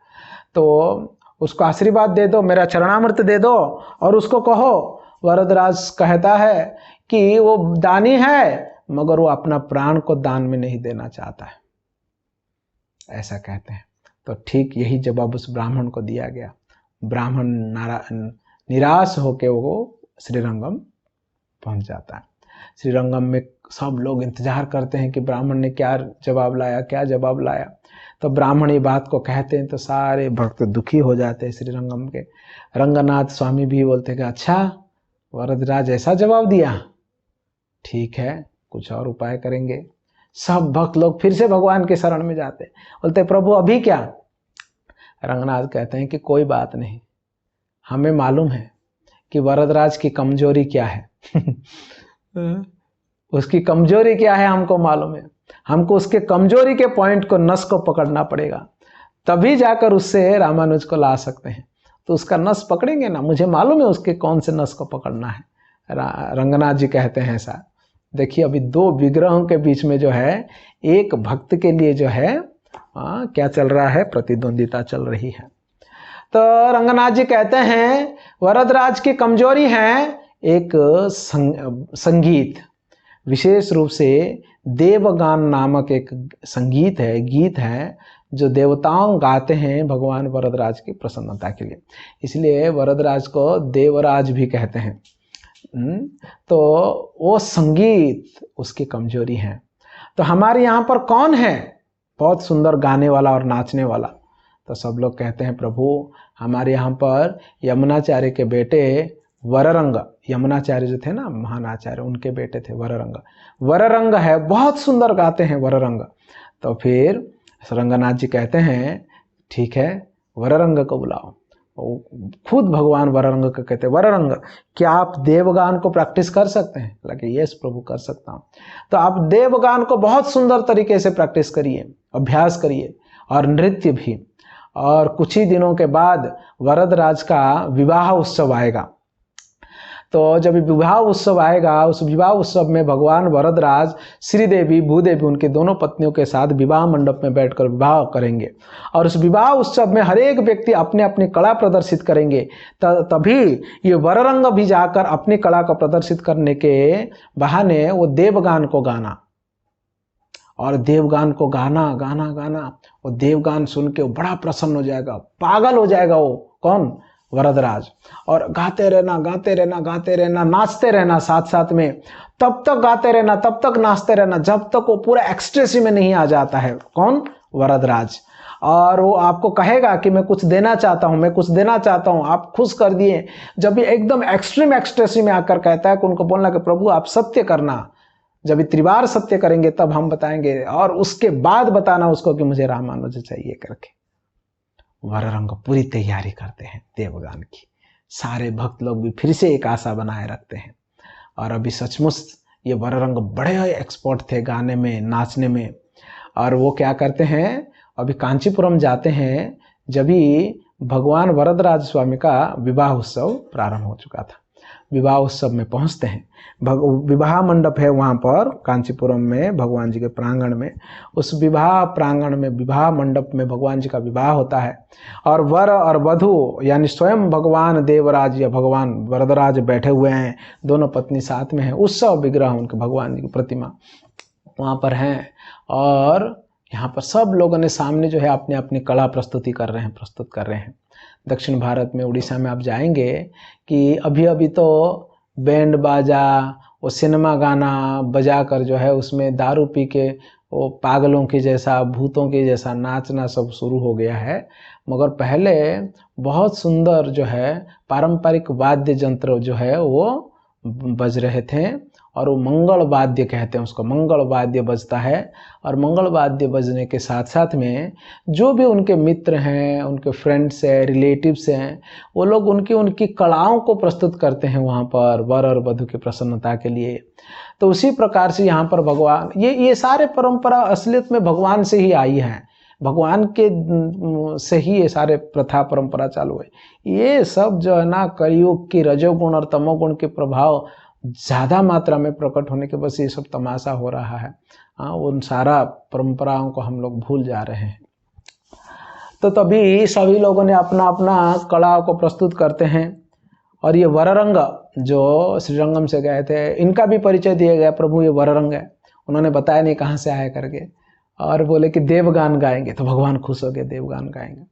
तो उसको आशीर्वाद दे दो, मेरा चरणामृत दे दो, और उसको कहो, वरदराज कहता है कि वो दानी है मगर वो अपना प्राण को दान में नहीं देना चाहता है, ऐसा कहते हैं। तो ठीक यही जवाब उस ब्राह्मण को दिया गया। ब्राह्मण निराश होकर वो श्रीरंगम पहुंच जाता है। श्रीरंगम में सब लोग इंतजार करते हैं कि ब्राह्मण ने क्या जवाब लाया, क्या जवाब लाया। तो ब्राह्मण ये बात को कहते हैं तो सारे भक्त दुखी हो जाते हैं। श्रीरंगम के रंगनाथ स्वामी भी बोलते हैं कि अच्छा वरदराज ऐसा जवाब दिया, ठीक है कुछ और उपाय करेंगे। सब भक्त लोग फिर से भगवान के शरण में जाते, बोलते प्रभु अभी क्या। रंगनाथ कहते हैं कि कोई बात नहीं, हमें मालूम है कि वरदराज की कमजोरी क्या है उसकी कमजोरी क्या है हमको मालूम है। हमको उसके कमजोरी के पॉइंट को, नस को पकड़ना पड़ेगा, तभी जाकर उससे रामानुज को ला सकते हैं। तो उसका नस पकड़ेंगे ना, मुझे मालूम है उसके कौन से नस को पकड़ना है। रंगनाथ जी कहते हैं ऐसा। देखिए अभी दो विग्रहों के बीच में जो है, एक भक्त के लिए जो है क्या चल रहा है, प्रतिद्वंदिता चल रही है। तो रंगनाथ जी कहते हैं वरदराज की कमजोरी है एक संगीत, विशेष रूप से देवगान नामक एक संगीत है, गीत है जो देवताओं गाते हैं भगवान वरदराज की प्रसन्नता के लिए, इसलिए वरदराज को देवराज भी कहते हैं। तो वो संगीत उसकी कमजोरी है। तो हमारे यहाँ पर कौन है बहुत सुंदर गाने वाला और नाचने वाला? तो सब लोग कहते हैं प्रभु हमारे यहाँ पर यमुनाचार्य के बेटे वररंग, यमुनाचार्य जो थे ना महान आचार्य, उनके बेटे थे वररंग। वररंग है, बहुत सुंदर गाते हैं वररंग। तो फिर रंगनाथ जी कहते हैं ठीक है वररंग को बुलाओ। खुद भगवान वररंग को कहते हैं वररंग क्या आप देवगान को प्रैक्टिस कर सकते हैं? लगे यस प्रभु कर सकता हूँ। तो आप देवगान को बहुत सुंदर तरीके से प्रैक्टिस करिए, अभ्यास करिए, और नृत्य भी। और कुछ ही दिनों के बाद वरदराज का विवाह उत्सव आएगा। तो जब विवाह उत्सव आएगा, उस विवाह उत्सव में भगवान वरदराज श्रीदेवी भूदेवी उनकी दोनों पत्नियों के साथ विवाह मंडप में बैठकर विवाह करेंगे। और उस विवाह उत्सव में हर एक व्यक्ति अपने अपनी कला प्रदर्शित करेंगे। तभी ये वररंग भी जाकर अपनी कला को प्रदर्शित करने के बहाने वो देवगान को गाना, और देवगान को गाना गाना गाना, वो देवगान सुन के वो बड़ा प्रसन्न हो जाएगा, पागल हो जाएगा वो कौन? वरदराज। और गाते रहना गाते रहना गाते रहना, नाचते रहना साथ साथ में, तब तक गाते रहना तब तक नाचते रहना जब तक वो पूरा एक्सट्रेसी में नहीं आ जाता है। कौन? वरदराज। और वो आपको कहेगा कि मैं कुछ देना चाहता हूँ, मैं कुछ देना चाहता हूँ, आप खुश कर दिए। जब ये एकदम एक्सट्रीम एक्सट्रेसी में आकर कहता है कि उनको बोलना कि प्रभु आप सत्य करना, जब त्रिवार सत्य करेंगे तब हम बताएंगे, और उसके बाद बताना उसको कि मुझे रामानुज चाहिए करके। वररंग पूरी तैयारी करते हैं देवगान की। सारे भक्त लोग भी फिर से एक आशा बनाए रखते हैं। और अभी सचमुच ये वररंग बड़े एक्सपर्ट थे गाने में, नाचने में। और वो क्या करते हैं, अभी कांचीपुरम जाते हैं, जब भी भगवान वरदराज स्वामी का विवाह उत्सव प्रारंभ हो चुका था। विवाह उत्सव में पहुंचते हैं, विवाह मंडप है वहाँ पर कांचीपुरम में भगवान जी के प्रांगण में। उस विवाह प्रांगण में, विवाह मंडप में भगवान जी का विवाह होता है। और वर और वधू यानी स्वयं भगवान देवराज या भगवान वरदराज बैठे हुए हैं, दोनों पत्नी साथ में है। उत्सव विग्रह उनके भगवान जी की प्रतिमा वहाँ पर हैं। और यहाँ पर सब लोगों ने सामने जो है अपने अपनी कला प्रस्तुत कर रहे हैं। दक्षिण भारत में उड़ीसा में आप जाएंगे कि अभी अभी तो बैंड बाजा, वो सिनेमा गाना बजा कर जो है उसमें दारू पी के वो पागलों की जैसा, भूतों के जैसा नाचना सब शुरू हो गया है। मगर पहले बहुत सुंदर जो है पारंपरिक वाद्य यंत्र जो है वो बज रहे थे, और वो मंगल वाद्य कहते हैं उसको, मंगल वाद्य बजता है। और मंगल वाद्य बजने के साथ साथ में जो भी उनके मित्र हैं, उनके फ्रेंड्स हैं, रिलेटिव्स हैं, वो लोग उनकी कलाओं को प्रस्तुत करते हैं वहाँ पर वर और वधू की प्रसन्नता के लिए। तो उसी प्रकार से यहाँ पर भगवान, ये सारे परंपरा असलियत में भगवान से ही आई है, भगवान के से ही ये सारे प्रथा परंपरा चालू है। ये सब जो है ना कलयुग की रजोगुण और तमोगुण के प्रभाव ज़्यादा मात्रा में प्रकट होने के बस ये सब तमाशा हो रहा है। उन सारा परंपराओं को हम लोग भूल जा रहे हैं। तो तभी सभी लोगों ने अपना अपना कला को प्रस्तुत करते हैं। और ये वररंग जो श्रीरंगम से गए थे, इनका भी परिचय दिया गया, प्रभु ये वररंग है। उन्होंने बताया नहीं कहाँ से आया करके, और बोले कि देवगान गाएंगे। तो भगवान खुश हो गए, देवगान गाएंगे।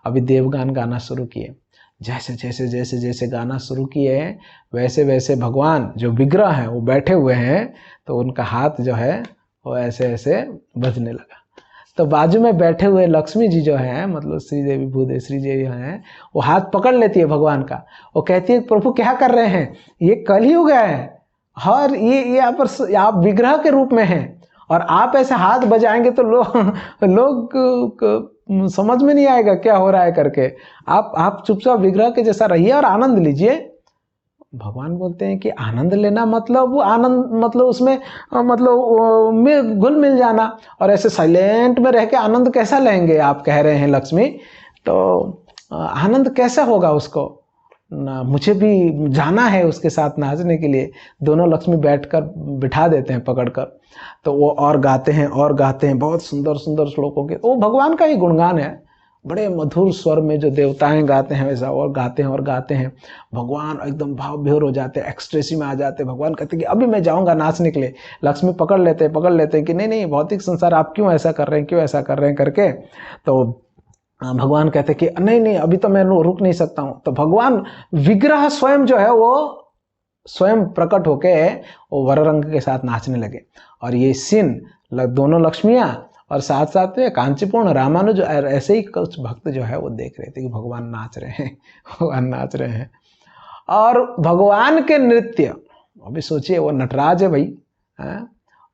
अभी देवगान गाना शुरू किए। जैसे जैसे जैसे जैसे गाना शुरू किए वैसे वैसे भगवान जो विग्रह हैं वो बैठे हुए हैं, तो उनका हाथ जो है वो ऐसे ऐसे बजने लगा। तो बाजू में बैठे हुए लक्ष्मी जी जो हैं, मतलब श्रीदेवी भूदेश्वरी जी जो हैं, वो हाथ पकड़ लेती है भगवान का। वो कहती है प्रभु क्या कर रहे हैं, ये कलयुग है और ये यहाँ पर आप विग्रह के रूप में हैं और आप ऐसे हाथ बजाएंगे तो लोग समझ में नहीं आएगा क्या हो रहा है करके। आप चुपचाप विग्रह के जैसा रहिए और आनंद लीजिए। भगवान बोलते हैं कि आनंद लेना मतलब वो आनंद मतलब उसमें मतलब में घुल मिल जाना, और ऐसे साइलेंट में रह के आनंद कैसा लेंगे आप कह रहे हैं लक्ष्मी। तो आनंद कैसा होगा उसको ना, मुझे भी जाना है उसके साथ नाचने के लिए। दोनों लक्ष्मी बैठकर बिठा देते हैं पकड़कर, तो वो और गाते हैं बहुत सुंदर सुंदर श्लोकों के। वो भगवान का ही गुणगान है, बड़े मधुर स्वर में जो देवताएं गाते हैं वैसा और गाते हैं। भगवान एकदम भाव विभोर हो जाते हैं, एक्सट्रेसी में आ जाते हैं। भगवान कहते हैं कि अभी मैं जाऊंगा नाचने के लिए। लक्ष्मी पकड़ लेते हैं कि नहीं भौतिक संसार आप क्यों ऐसा कर रहे हैं करके। तो भगवान कहते हैं कि नहीं अभी तो मैं रुक नहीं सकता हूँ। तो भगवान विग्रह स्वयं जो है वो स्वयं प्रकट होके वो वररंग के साथ नाचने लगे। और ये सीन दोनों लक्ष्मियाँ और साथ साथ में कांचीपूर्ण रामानुज ऐसे ही कुछ भक्त जो है वो देख रहे थे कि भगवान नाच रहे हैं। और भगवान के नृत्य, अभी सोचिए वो नटराज है भाई,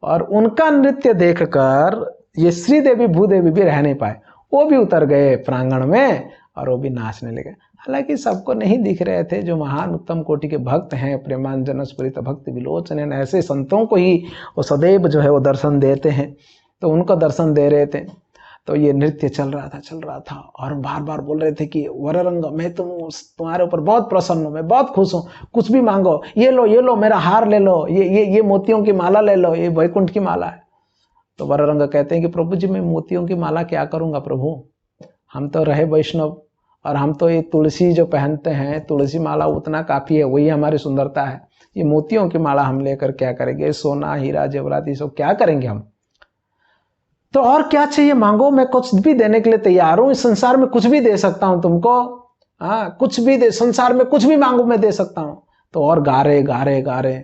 और उनका नृत्य देखकर ये श्रीदेवी भूदेवी भी रह नहीं पाए, वो भी उतर गए प्रांगण में और वो भी नाचने लगे। हालांकि सबको नहीं दिख रहे थे। जो महान उत्तम कोटि के भक्त हैं, प्रेमांजन स्फुरित भक्ति विलोचन, ऐसे संतों को ही वो सदैव जो है वो दर्शन देते हैं, तो उनको दर्शन दे रहे थे। तो ये नृत्य चल रहा था और बार बार बोल रहे थे कि वररंग मैं तुम्हारे ऊपर बहुत प्रसन्न हूँ, मैं बहुत खुश हूँ, कुछ भी मांगो, ये लो मेरा हार ले लो, ये मोतियों की माला ले लो, ये वैकुंठ की माला है। तो वररंग कहते हैं कि प्रभु जी मैं मोतियों की माला क्या करूँगा प्रभु, हम तो रहे वैष्णव और हम तो ये तुलसी जो पहनते हैं, तुलसी माला उतना काफ़ी है, वही हमारी सुंदरता है। ये मोतियों की माला हम लेकर क्या करेंगे, सोना हीरा जेवरात ये सब क्या करेंगे हम। तो और क्या चाहिए मांगो, मैं कुछ भी देने के लिए तैयार हूँ। इस संसार में कुछ भी दे सकता हूँ तुमको, कुछ भी दे, संसार में कुछ भी मांगो मैं दे सकता हूँ। तो और गा रहे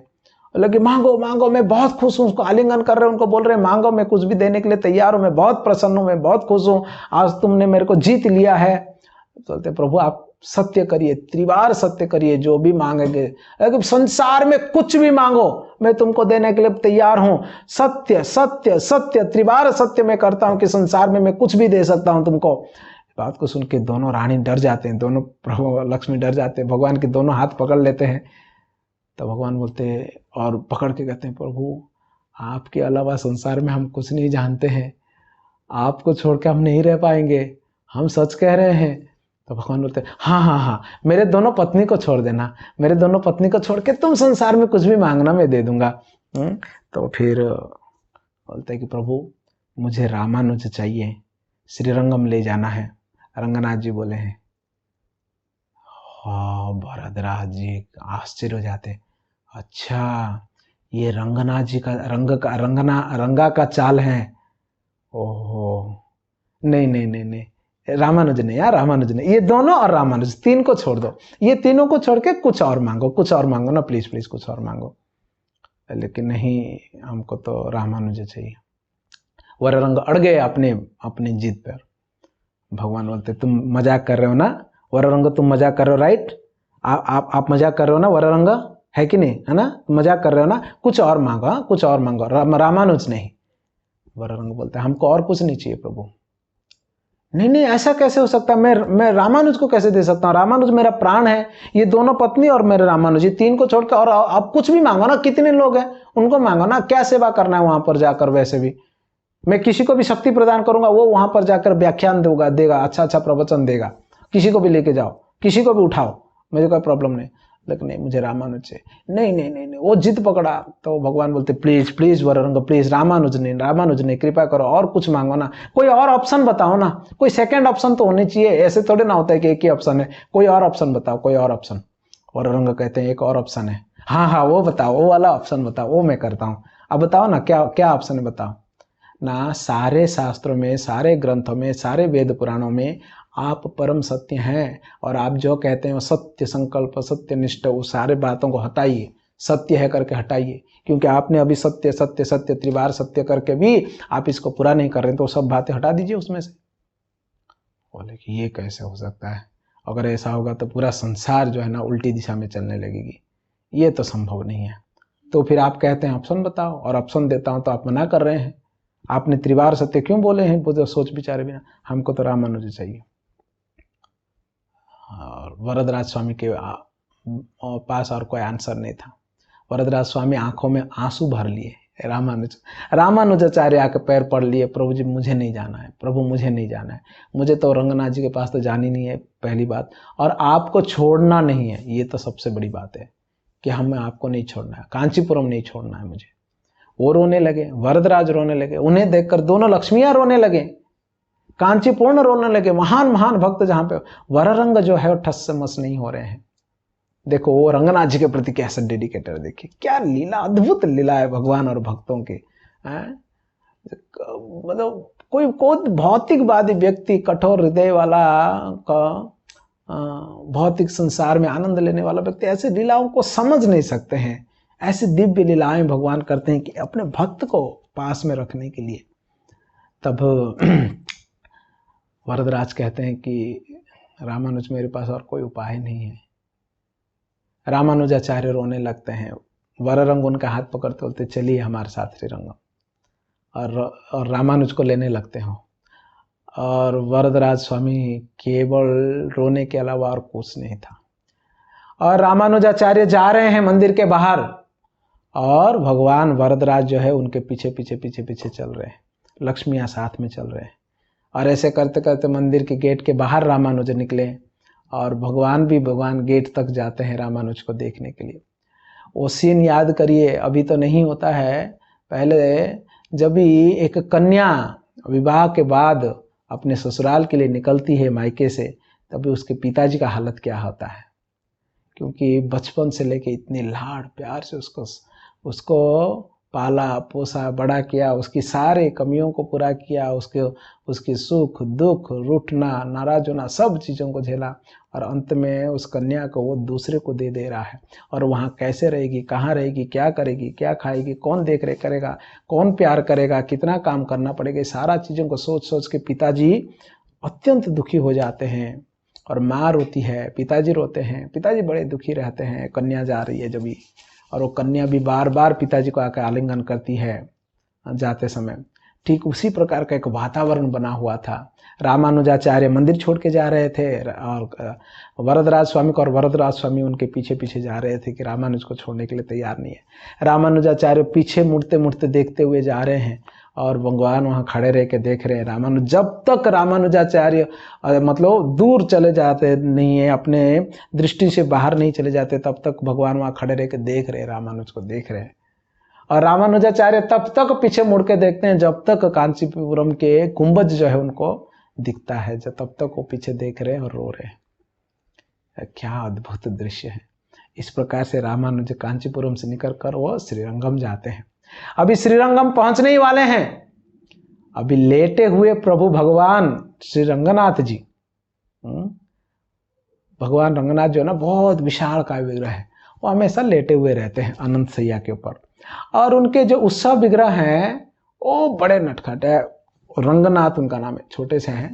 लगे मांगो मैं बहुत खुश हूँ। उसको आलिंगन कर रहे, उनको बोल रहे मांगो मैं कुछ भी देने के लिए तैयार हूँ, मैं बहुत प्रसन्न हूँ, मैं बहुत खुश हूँ, आज तुमने मेरे को जीत लिया है। बोलते प्रभु आप सत्य करिए, त्रिवार सत्य करिए, जो भी मांगेंगे, लेकिन संसार में कुछ भी मांगो मैं तुमको देने के लिए तैयार हूं। सत्य सत्य सत्य त्रिवार सत्य मैं करता हूं कि संसार में मैं कुछ भी दे सकता हूं तुमको। बात को सुन के दोनों रानी डर जाते हैं, दोनों प्रभु लक्ष्मी डर जाते हैं, भगवान के दोनों हाथ पकड़ लेते हैं। तो भगवान बोलते और पकड़ के कहते हैं प्रभु आपके अलावा संसार में हम कुछ नहीं जानते हैं, आपको छोड़ के हम नहीं रह पाएंगे, हम सच कह रहे हैं। तो भगवान बोलते हाँ मेरे दोनों पत्नी को छोड़ देना, मेरे दोनों पत्नी को छोड़ के तुम संसार में कुछ भी मांगना मैं दे दूंगा। तो फिर बोलते कि प्रभु मुझे रामानुज चाहिए, श्रीरंगम ले जाना है। रंगनाथ जी बोले हैं। हाँ भरद्वाज जी आश्चर्य हो जाते, अच्छा ये रंगनाथ जी का रंगा का चाल है। ओहो नहीं रामानुज ने यार, रामानुज ने, ये दोनों और रामानुज तीन को छोड़ दो, ये तीनों को छोड़ के कुछ और मांगो ना प्लीज कुछ और मांगो। लेकिन नहीं हमको तो रामानुज चाहिए। वररंग अड़ गए अपने जिद पर। भगवान बोलते तुम मजाक कर रहे हो ना वररंग, तुम मजाक कर रहे हो राइट, आप मजाक कर रहे हो ना वररंग, है कि नहीं, है ना, मजाक कर रहे हो ना, कुछ और मांगो, हाँ कुछ और मांगो, रामानुज नहीं। वररंग बोलता है हमको और कुछ नहीं चाहिए प्रभु। नहीं नहीं, ऐसा कैसे हो सकता, मैं रामानुज को कैसे दे सकता हूँ, रामानुज मेरा प्राण है, ये दोनों पत्नी और मेरे रामानुज, ये तीन को छोड़कर, और आप कुछ भी मांगो ना, कितने लोग हैं उनको मांगो ना, क्या सेवा करना है वहां पर जाकर। वैसे भी मैं किसी को भी शक्ति प्रदान करूंगा, वो वहां पर जाकर व्याख्यान देगा, अच्छा अच्छा प्रवचन देगा, किसी को भी लेके जाओ, किसी को भी उठाओ, मुझे कोई प्रॉब्लम नहीं, लेकिन नहीं मुझे रामानुज से, नहीं नहीं नहीं नहीं, वो जिद पकड़ा। तो भगवान बोलते प्लीज प्लीज वररंग प्लीज, रामानुज नहीं, कृपा करो, और कुछ मांगो ना, कोई और ऑप्शन बताओ ना, कोई सेकंड ऑप्शन तो होने चाहिए, ऐसे थोड़े ना होता है कि एक ही ऑप्शन है, कोई और ऑप्शन बताओ, कोई और ऑप्शन। वररंग कहते हैं एक और ऑप्शन है, हाँ हाँ वो बताओ, वो वाला ऑप्शन बताओ, वो मैं करता हूँ, अब बताओ ना क्या क्या ऑप्शन है बताओ ना। सारे शास्त्रों में, सारे ग्रंथों में, सारे वेद पुराणों में आप परम सत्य हैं, और आप जो कहते हैं वो सत्य संकल्प, सत्य निष्ठ, उस सारे बातों को हटाइए, सत्य है करके हटाइए, क्योंकि आपने अभी सत्य सत्य सत्य त्रिवार सत्य करके भी आप इसको पूरा नहीं कर रहे, तो सब बातें हटा दीजिए उसमें से। बोले कि ये कैसे हो सकता है, अगर ऐसा होगा तो पूरा संसार जो है ना उल्टी दिशा में चलने लगेगी, ये तो संभव नहीं है। तो फिर आप कहते हैं ऑप्शन बताओ, और ऑप्शन देता हूं तो आप मना कर रहे हैं, आपने त्रिवार सत्य क्यों बोले हैं, वो सोच विचारे बिना, हमको तो रामानुज चाहिए। और वरदराज स्वामी के पास और कोई आंसर नहीं था। वरदराज स्वामी आंखों में आंसू भर लिए, रामानुजाचार्य आके पैर पड़ लिए, प्रभु जी मुझे नहीं जाना है, प्रभु मुझे नहीं जाना है, मुझे तो रंगनाथ जी के पास तो जानी नहीं है, पहली बात, और आपको छोड़ना नहीं है, ये तो सबसे बड़ी बात है कि हमें आपको नहीं छोड़ना है, कांचीपुरम नहीं छोड़ना है मुझे। वो रोने लगे, वरदराज रोने लगे, उन्हें देखकर दोनों लक्ष्मियां रोने लगे, कांचीपूर्ण रोने लगे, महान महान भक्त, जहां पे वररंग जो है वो ठस से मस नहीं हो रहे हैं। देखो वो रंगनाथ जी के प्रति कैसे डेडिकेटेड, देखिए क्या लीला, अद्भुत लीला है भगवान और भक्तों की। मतलब कोई भौतिकवादी व्यक्ति, कठोर हृदय वाला का, भौतिक संसार में आनंद लेने वाला व्यक्ति ऐसे लीलाओं को समझ नहीं सकते हैं। ऐसी दिव्य लीलाएं भगवान करते हैं कि अपने भक्त को पास में रखने के लिए। तब वरदराज कहते हैं कि रामानुज मेरे पास और कोई उपाय नहीं है। रामानुजाचार्य रोने लगते हैं, वररंग उनका हाथ पकड़ते बोलते चलिए हमारे साथ श्रीरंगम, और रामानुज को लेने लगते हो, और वरदराज स्वामी केवल रोने के अलावा और कुछ नहीं था। और रामानुजाचार्य जा रहे हैं मंदिर के बाहर, और भगवान वरदराज जो है उनके पीछे पीछे पीछे पीछे चल रहे हैं, लक्ष्मियां साथ में चल रहे हैं, और ऐसे करते करते मंदिर के गेट के बाहर रामानुज निकले, और भगवान गेट तक जाते हैं रामानुज को देखने के लिए। वो सीन याद करिए, अभी तो नहीं होता है, पहले जब भी एक कन्या विवाह के बाद अपने ससुराल के लिए निकलती है मायके से, तभी उसके पिताजी का हालत क्या होता है, क्योंकि बचपन से लेके इतने लाड़ प्यार से उसको पाला पोसा बड़ा किया, उसकी सारे कमियों को पूरा किया, उसके सुख दुख, रूठना नाराज होना, सब चीज़ों को झेला, और अंत में उस कन्या को वो दूसरे को दे रहा है। और वहाँ कैसे रहेगी, कहाँ रहेगी, क्या करेगी, क्या खाएगी, कौन देख रेख करेगा, कौन प्यार करेगा, कितना काम करना पड़ेगा, सारा चीज़ों को सोच सोच के पिताजी अत्यंत दुखी हो जाते हैं। और माँ रोती है, पिताजी रोते हैं, पिताजी बड़े दुखी रहते हैं। कन्या जा रही है जब भी, और वो कन्या भी बार बार पिताजी को आकर आलिंगन करती है जाते समय। ठीक उसी प्रकार का एक वातावरण बना हुआ था। रामानुजाचार्य मंदिर छोड़ के जा रहे थे, और वरदराज स्वामी को, और वरदराज स्वामी उनके पीछे पीछे जा रहे थे कि रामानुज को छोड़ने के लिए तैयार नहीं है। रामानुजाचार्य पीछे मुड़ते मुड़ते देखते हुए जा रहे हैं, और भगवान वहाँ खड़े रह के देख रहे हैं रामानुज। जब तक रामानुजाचार्य मतलब दूर चले जाते नहीं है, अपने दृष्टि से बाहर नहीं चले जाते, तब तक भगवान वहाँ खड़े रह के देख रहे हैं, रामानुज को देख रहे हैं। और रामानुजाचार्य तब तक पीछे मुड़ के देखते हैं जब तक कांचीपुरम के गुंबज जो है उनको दिखता है, जब तब तक वो पीछे देख रहे हैं और रो रहे हैं। क्या अद्भुत दृश्य है। इस प्रकार से रामानुज कांचीपुरम से निकल कर वो श्रीरंगम जाते हैं। अभी श्रीरंगम पहुंचने ही वाले हैं, अभी लेटे हुए प्रभु भगवान श्री रंगनाथ जी, भगवान रंगनाथ जो है ना बहुत विशाल काय विग्रह है, वो हमेशा लेटे हुए रहते हैं अनंत सैया के ऊपर। और उनके जो उत्सव विग्रह हैं वो बड़े नटखट है। रंगनाथ उनका नाम है, छोटे से हैं,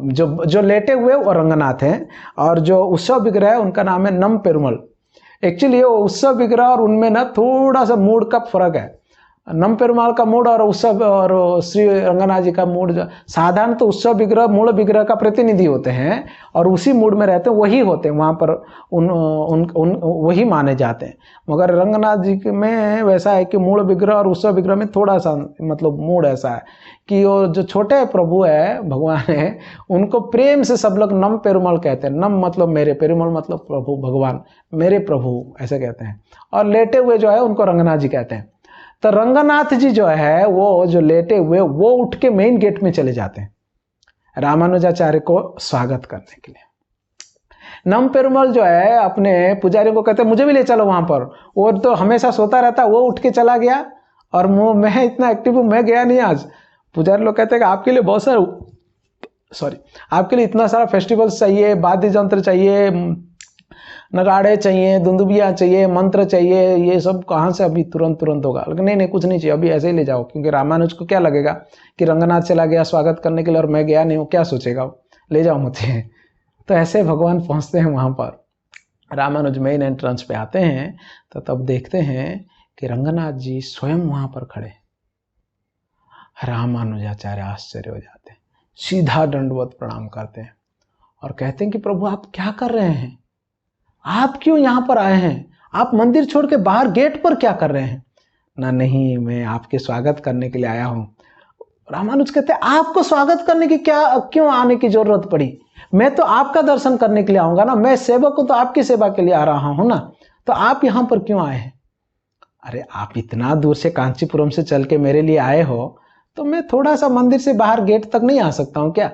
जो लेटे हुए वो रंगनाथ हैं, और जो उत्सव विग्रह है उनका नाम है नम पेरुमल। एक्चुअली वो उत्सव विग्रह और उनमें ना थोड़ा सा मूड का फर्क है। नम पेरुमाल का मूड और उत्सव और श्री रंगनाथ जी का मूड जो साधारण तो उत्सव विग्रह मूल विग्रह का प्रतिनिधि होते हैं और उसी मूड में रहते हैं, वही होते हैं वहाँ पर वही माने जाते हैं। मगर रंगनाथ जी में वैसा है कि मूल विग्रह और उत्सव विग्रह में थोड़ा सा मतलब मूड ऐसा है कि वो जो छोटे प्रभु है भगवान है उनको प्रेम से सब लोग नम पेरुमाल कहते हैं। नम मतलब मेरे, पेरुमाल मतलब प्रभु भगवान, मेरे प्रभु ऐसे कहते हैं। और लेटे हुए जो है उनको रंगनाथ जी कहते हैं। तो रंगनाथ जी जो है वो जो लेटे हुए वो उठ के मेन गेट में चले जाते हैं रामानुजाचार्य को स्वागत करने के लिए। नम पेरुमाल जो है अपने पुजारी को कहते हैं मुझे भी ले चलो वहां पर। वो तो हमेशा सोता रहता, वो उठ के चला गया और मैं इतना एक्टिव हूं, मैं गया नहीं आज। पुजारी लोग कहते हैं कि आपके लिए बहुत सारा आपके लिए इतना सारा फेस्टिवल्स चाहिए, वाद्य यंत्र चाहिए, नगाड़े चाहिए, दुंदुबियाँ चाहिए, मंत्र चाहिए, ये सब कहाँ से अभी तुरंत होगा। लेकिन नहीं कुछ नहीं चाहिए, अभी ऐसे ही ले जाओ। क्योंकि रामानुज को क्या लगेगा कि रंगनाथ चला गया स्वागत करने के लिए और मैं गया नहीं हूँ, क्या सोचेगा वो, ले जाओ मुझे। तो ऐसे भगवान पहुँचते हैं वहाँ पर। रामानुज मेन एंट्रेंस पे आते हैं तो तब देखते हैं कि रंगनाथ जी स्वयं वहाँ पर खड़े। रामानुजाचार्य आश्चर्य हो जाते हैं, सीधा दंडवत प्रणाम करते हैं और कहते हैं कि प्रभु आप क्या कर रहे हैं, आप क्यों यहाँ पर आए हैं, आप मंदिर छोड़ के बाहर गेट पर क्या कर रहे हैं। ना नहीं, मैं आपके स्वागत करने के लिए आया हूँ। रामानुज कहते हैं आपको स्वागत करने की क्यों आने की जरूरत पड़ी, मैं तो आपका दर्शन करने के लिए आऊंगा ना, मैं सेवक हूं तो आपकी सेवा के लिए आ रहा हूं ना, तो आप यहाँ पर क्यों आए हैं। अरे आप इतना दूर से कांचीपुरम से चल के मेरे लिए आए हो तो मैं थोड़ा सा मंदिर से बाहर गेट तक नहीं आ सकता हूँ क्या।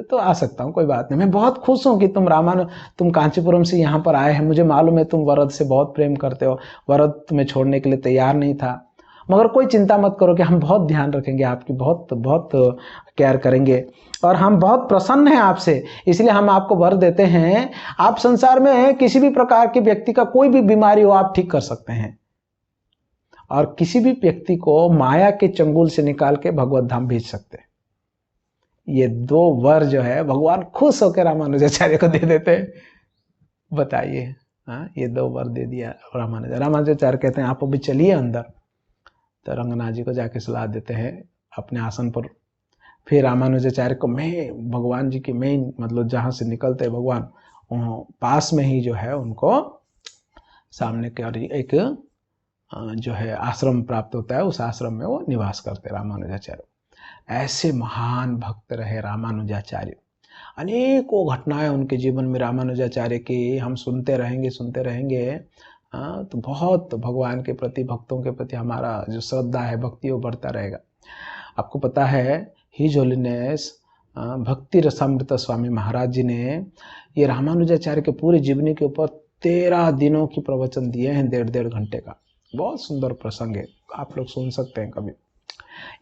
तो आ सकता हूँ, कोई बात नहीं, मैं बहुत खुश हूँ कि तुम कांचीपुरम से यहाँ पर आए हैं, मुझे मालूम है तुम वरद से बहुत प्रेम करते हो, वरद तुम्हें छोड़ने के लिए तैयार नहीं था, मगर कोई चिंता मत करो कि हम बहुत ध्यान रखेंगे आपकी, बहुत बहुत केयर करेंगे और हम बहुत प्रसन्न हैं आपसे, इसलिए हम आपको वर देते हैं आप संसार में किसी भी प्रकार के व्यक्ति का कोई भी बीमारी हो आप ठीक कर सकते हैं और किसी भी व्यक्ति को माया के चंगुल से निकाल के भगवत धाम भेज सकते हैं। ये दो वर जो है भगवान खुश होकर रामानुजाचार्य को दे देते हैं। बताइए, हाँ, ये दो वर दे दिया रामानुजाचार्य कहते हैं आप अभी चलिए अंदर। तो रंगनाथ जी को जाके सलाह देते हैं अपने आसन पर। फिर रामानुजाचार्य को मैं भगवान जी की मेन मतलब जहाँ से निकलते हैं भगवान वहाँ पास में ही जो है उनको सामने के और एक जो है आश्रम प्राप्त होता है, उस आश्रम में वो निवास करते रामानुजाचार्य। ऐसे महान भक्त रहे रामानुजाचार्य। अनेकों घटनाएं उनके जीवन में रामानुजाचार्य की हम सुनते रहेंगे। तो बहुत भगवान के प्रति, भक्तों के प्रति हमारा जो श्रद्धा है, भक्ति वो बढ़ता रहेगा। आपको पता है हिज होलीनेस भक्ति रसामृत स्वामी महाराज जी ने ये रामानुजाचार्य के पूरे जीवनी के ऊपर 13 दिनों की प्रवचन दिए हैं, 1.5 घंटे का। बहुत सुंदर प्रसंग है, आप लोग सुन सकते हैं कभी।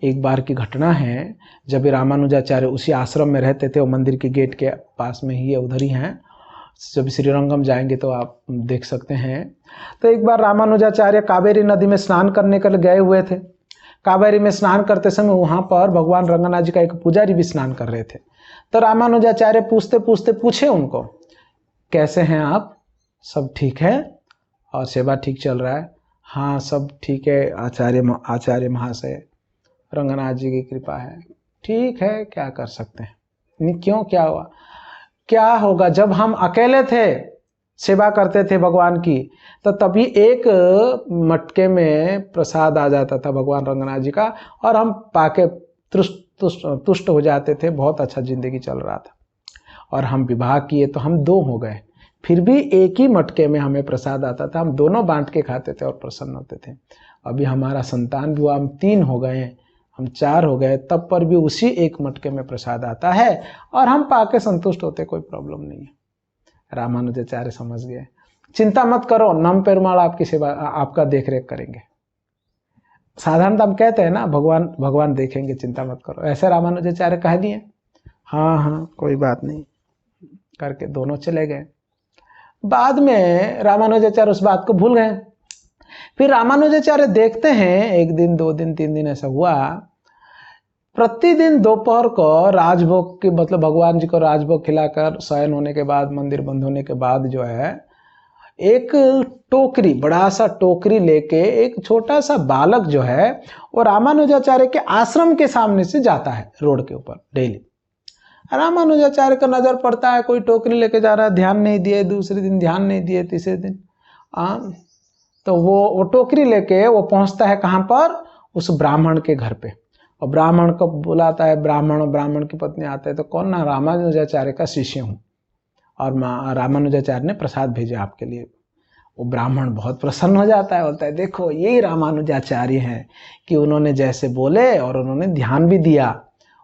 एक बार की घटना है, जब रामानुजाचार्य उसी आश्रम में रहते थे, वो मंदिर के गेट के पास में ही है, उधर ही हैं। जब श्रीरंगम जाएंगे तो आप देख सकते हैं। तो एक बार रामानुजाचार्य कावेरी नदी में स्नान करने के लिए गए हुए थे। कावेरी में स्नान करते समय वहाँ पर भगवान रंगनाथ जी का एक पुजारी भी स्नान कर रहे थे। तो रामानुजाचार्य पूछे उनको, कैसे हैं आप, सब ठीक है और सेवा ठीक चल रहा है। हाँ सब ठीक है आचार्य महाशय, रंगनाथ जी की कृपा है, ठीक है, क्या कर सकते हैं। नहीं क्यों, क्या हुआ, क्या होगा। जब हम अकेले थे, सेवा करते थे भगवान की, तो तभी एक मटके में प्रसाद आ जाता था भगवान रंगनाथ जी का और हम पाके तुष्ट हो जाते थे, बहुत अच्छा जिंदगी चल रहा था। और हम विवाह किए तो हम 2 हो गए, फिर भी एक ही मटके में हमें प्रसाद आता था, हम दोनों बांट के खाते थे और प्रसन्न होते थे। अभी हमारा संतान भी हुआ, हम 3 हो गए, हम 4 हो गए, तब पर भी उसी एक मटके में प्रसाद आता है और हम पाके संतुष्ट होते, कोई प्रॉब्लम नहीं है। रामानुजाचार्य समझ गए, चिंता मत करो, नम पेरुमाल आपकी सेवा, आपका देख रेख करेंगे। साधारणतः हम कहते हैं ना भगवान देखेंगे, चिंता मत करो, ऐसे रामानुजाचार्य कह दिए। हाँ कोई बात नहीं करके दोनों चले गए। बाद में रामानुजाचार्य उस बात को भूल गए। फिर रामानुजाचार्य देखते हैं 1 दिन 2 दिन 3 दिन ऐसा हुआ, प्रतिदिन दोपहर को राजभोग की मतलब भगवान जी को राजभोग खिलाकर शयन होने के बाद, मंदिर बंद होने के बाद जो है एक टोकरी, बड़ा सा टोकरी लेके एक छोटा सा बालक जो है वो रामानुजाचार्य के आश्रम के सामने से जाता है रोड के ऊपर डेली। रामानुजाचार्य का नजर पड़ता है, कोई टोकरी लेके जा रहा है, ध्यान नहीं दिए, दूसरे दिन ध्यान नहीं दिए, तीसरे दिन तो वो टोकरी लेके वो पहुंचता है कहाँ पर, उस ब्राह्मण के घर पे। और ब्राह्मण को बुलाता है, ब्राह्मण की पत्नी आते हैं, तो कौन ना, रामानुजाचार्य का शिष्य हूँ और रामानुजाचार्य ने प्रसाद भेजा आपके लिए। वो ब्राह्मण बहुत प्रसन्न हो जाता है, बोलता है देखो यही रामानुजाचार्य हैं कि उन्होंने जैसे बोले और उन्होंने ध्यान भी दिया।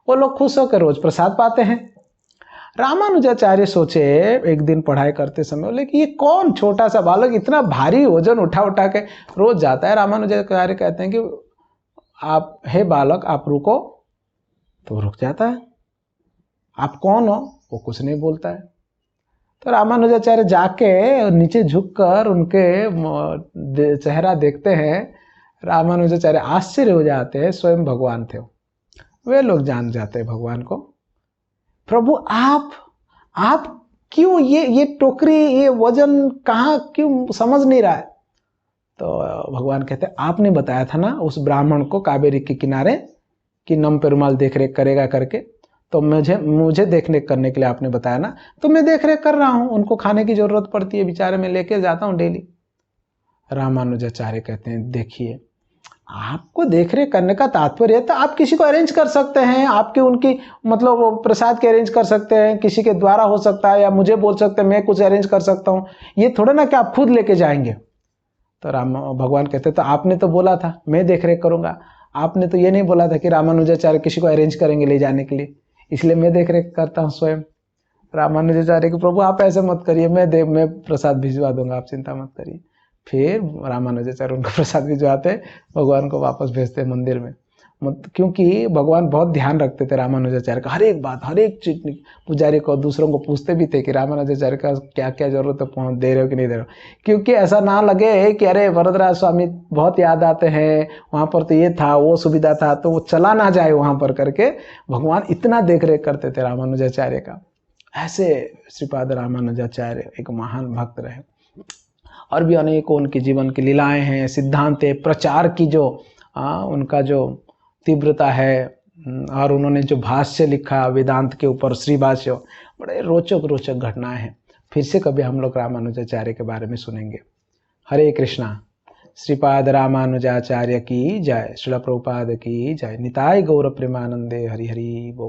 वो लोग खुश होकर रोज प्रसाद पाते हैं। रामानुजाचार्य सोचे एक दिन पढ़ाई करते समय, बोले कि ये कौन छोटा सा बालक इतना भारी वजन उठा उठा के रोज जाता है। रामानुजाचार्य कहते हैं कि आप, हे बालक आप रुको, तो रुक जाता है। आप कौन हो? वो कुछ नहीं बोलता है। तो रामानुजाचार्य जाके नीचे झुककर उनके चेहरा देखते हैं। रामानुजाचार्य आश्चर्य हो जाते हैं, स्वयं भगवान थे। वे लोग जान जाते हैं भगवान को। प्रभु आप क्यों ये टोकरी, ये वजन कहाँ, क्यों समझ नहीं रहा है? तो भगवान कहते हैं आपने बताया था ना उस ब्राह्मण को कावेरी के किनारे कि नम पेरुमाल देख रेख करेगा करके, तो मुझे देख रेख करने के लिए आपने बताया ना, तो मैं देख रेख कर रहा हूँ। उनको खाने की जरूरत पड़ती है, बेचारे मैं लेके जाता हूँ डेली। रामानुजाचार्य कहते हैं देखिए, आपको देख रेख करने का तात्पर्य है तो आप किसी को अरेंज कर सकते हैं, आपके उनकी मतलब प्रसाद के अरेंज कर सकते हैं, किसी के द्वारा हो सकता है, या मुझे बोल सकते हैं मैं कुछ अरेंज कर सकता हूँ। ये थोड़ा ना कि आप खुद लेके जाएंगे। तो भगवान कहते तो आपने तो बोला था मैं देख रेख करूंगा, आपने तो ये नहीं बोला था कि रामानुजाचार्य किसी को अरेंज करेंगे ले जाने के लिए, इसलिए मैं देख रेख करता हूँ स्वयं। रामानुजाचार्य के प्रभु आप ऐसे मत करिए, मैं प्रसाद भिजवा दूंगा, आप चिंता मत करिए। फिर रामानुजाचार्य उनको प्रसाद भिजवाते, भगवान को वापस भेजते मंदिर में। क्योंकि भगवान बहुत ध्यान रखते थे रामानुजाचार्य का, हर एक बात, हर एक चीज पुजारी को, दूसरों को पूछते भी थे कि रामानुजाचार्य का क्या क्या जरूरत है, दे रहे हो कि नहीं दे रहे हो, क्योंकि ऐसा ना लगे कि अरे वरदराज स्वामी बहुत याद आते हैं, वहां पर तो ये था, वो सुविधा था, तो वो चला ना जाए वहां पर करके भगवान इतना देख रेख करते थे रामानुजाचार्य का। ऐसे श्रीपाद रामानुजाचार्य एक महान भक्त रहे। और भी अनेकों उनके जीवन की लीलाएं हैं, सिद्धांत प्रचार की जो उनका जो तीव्रता है, और उन्होंने जो भाष्य लिखा वेदांत के ऊपर, श्री भाष्य, बड़े रोचक घटनाएं हैं। फिर से कभी हम लोग रामानुजाचार्य के बारे में सुनेंगे। हरे कृष्णा। श्रीपाद रामानुजाचार्य की जय। श्रील प्रभुपाद की जय। निताय गौर प्रेमानंदे। हरि हरि बोल।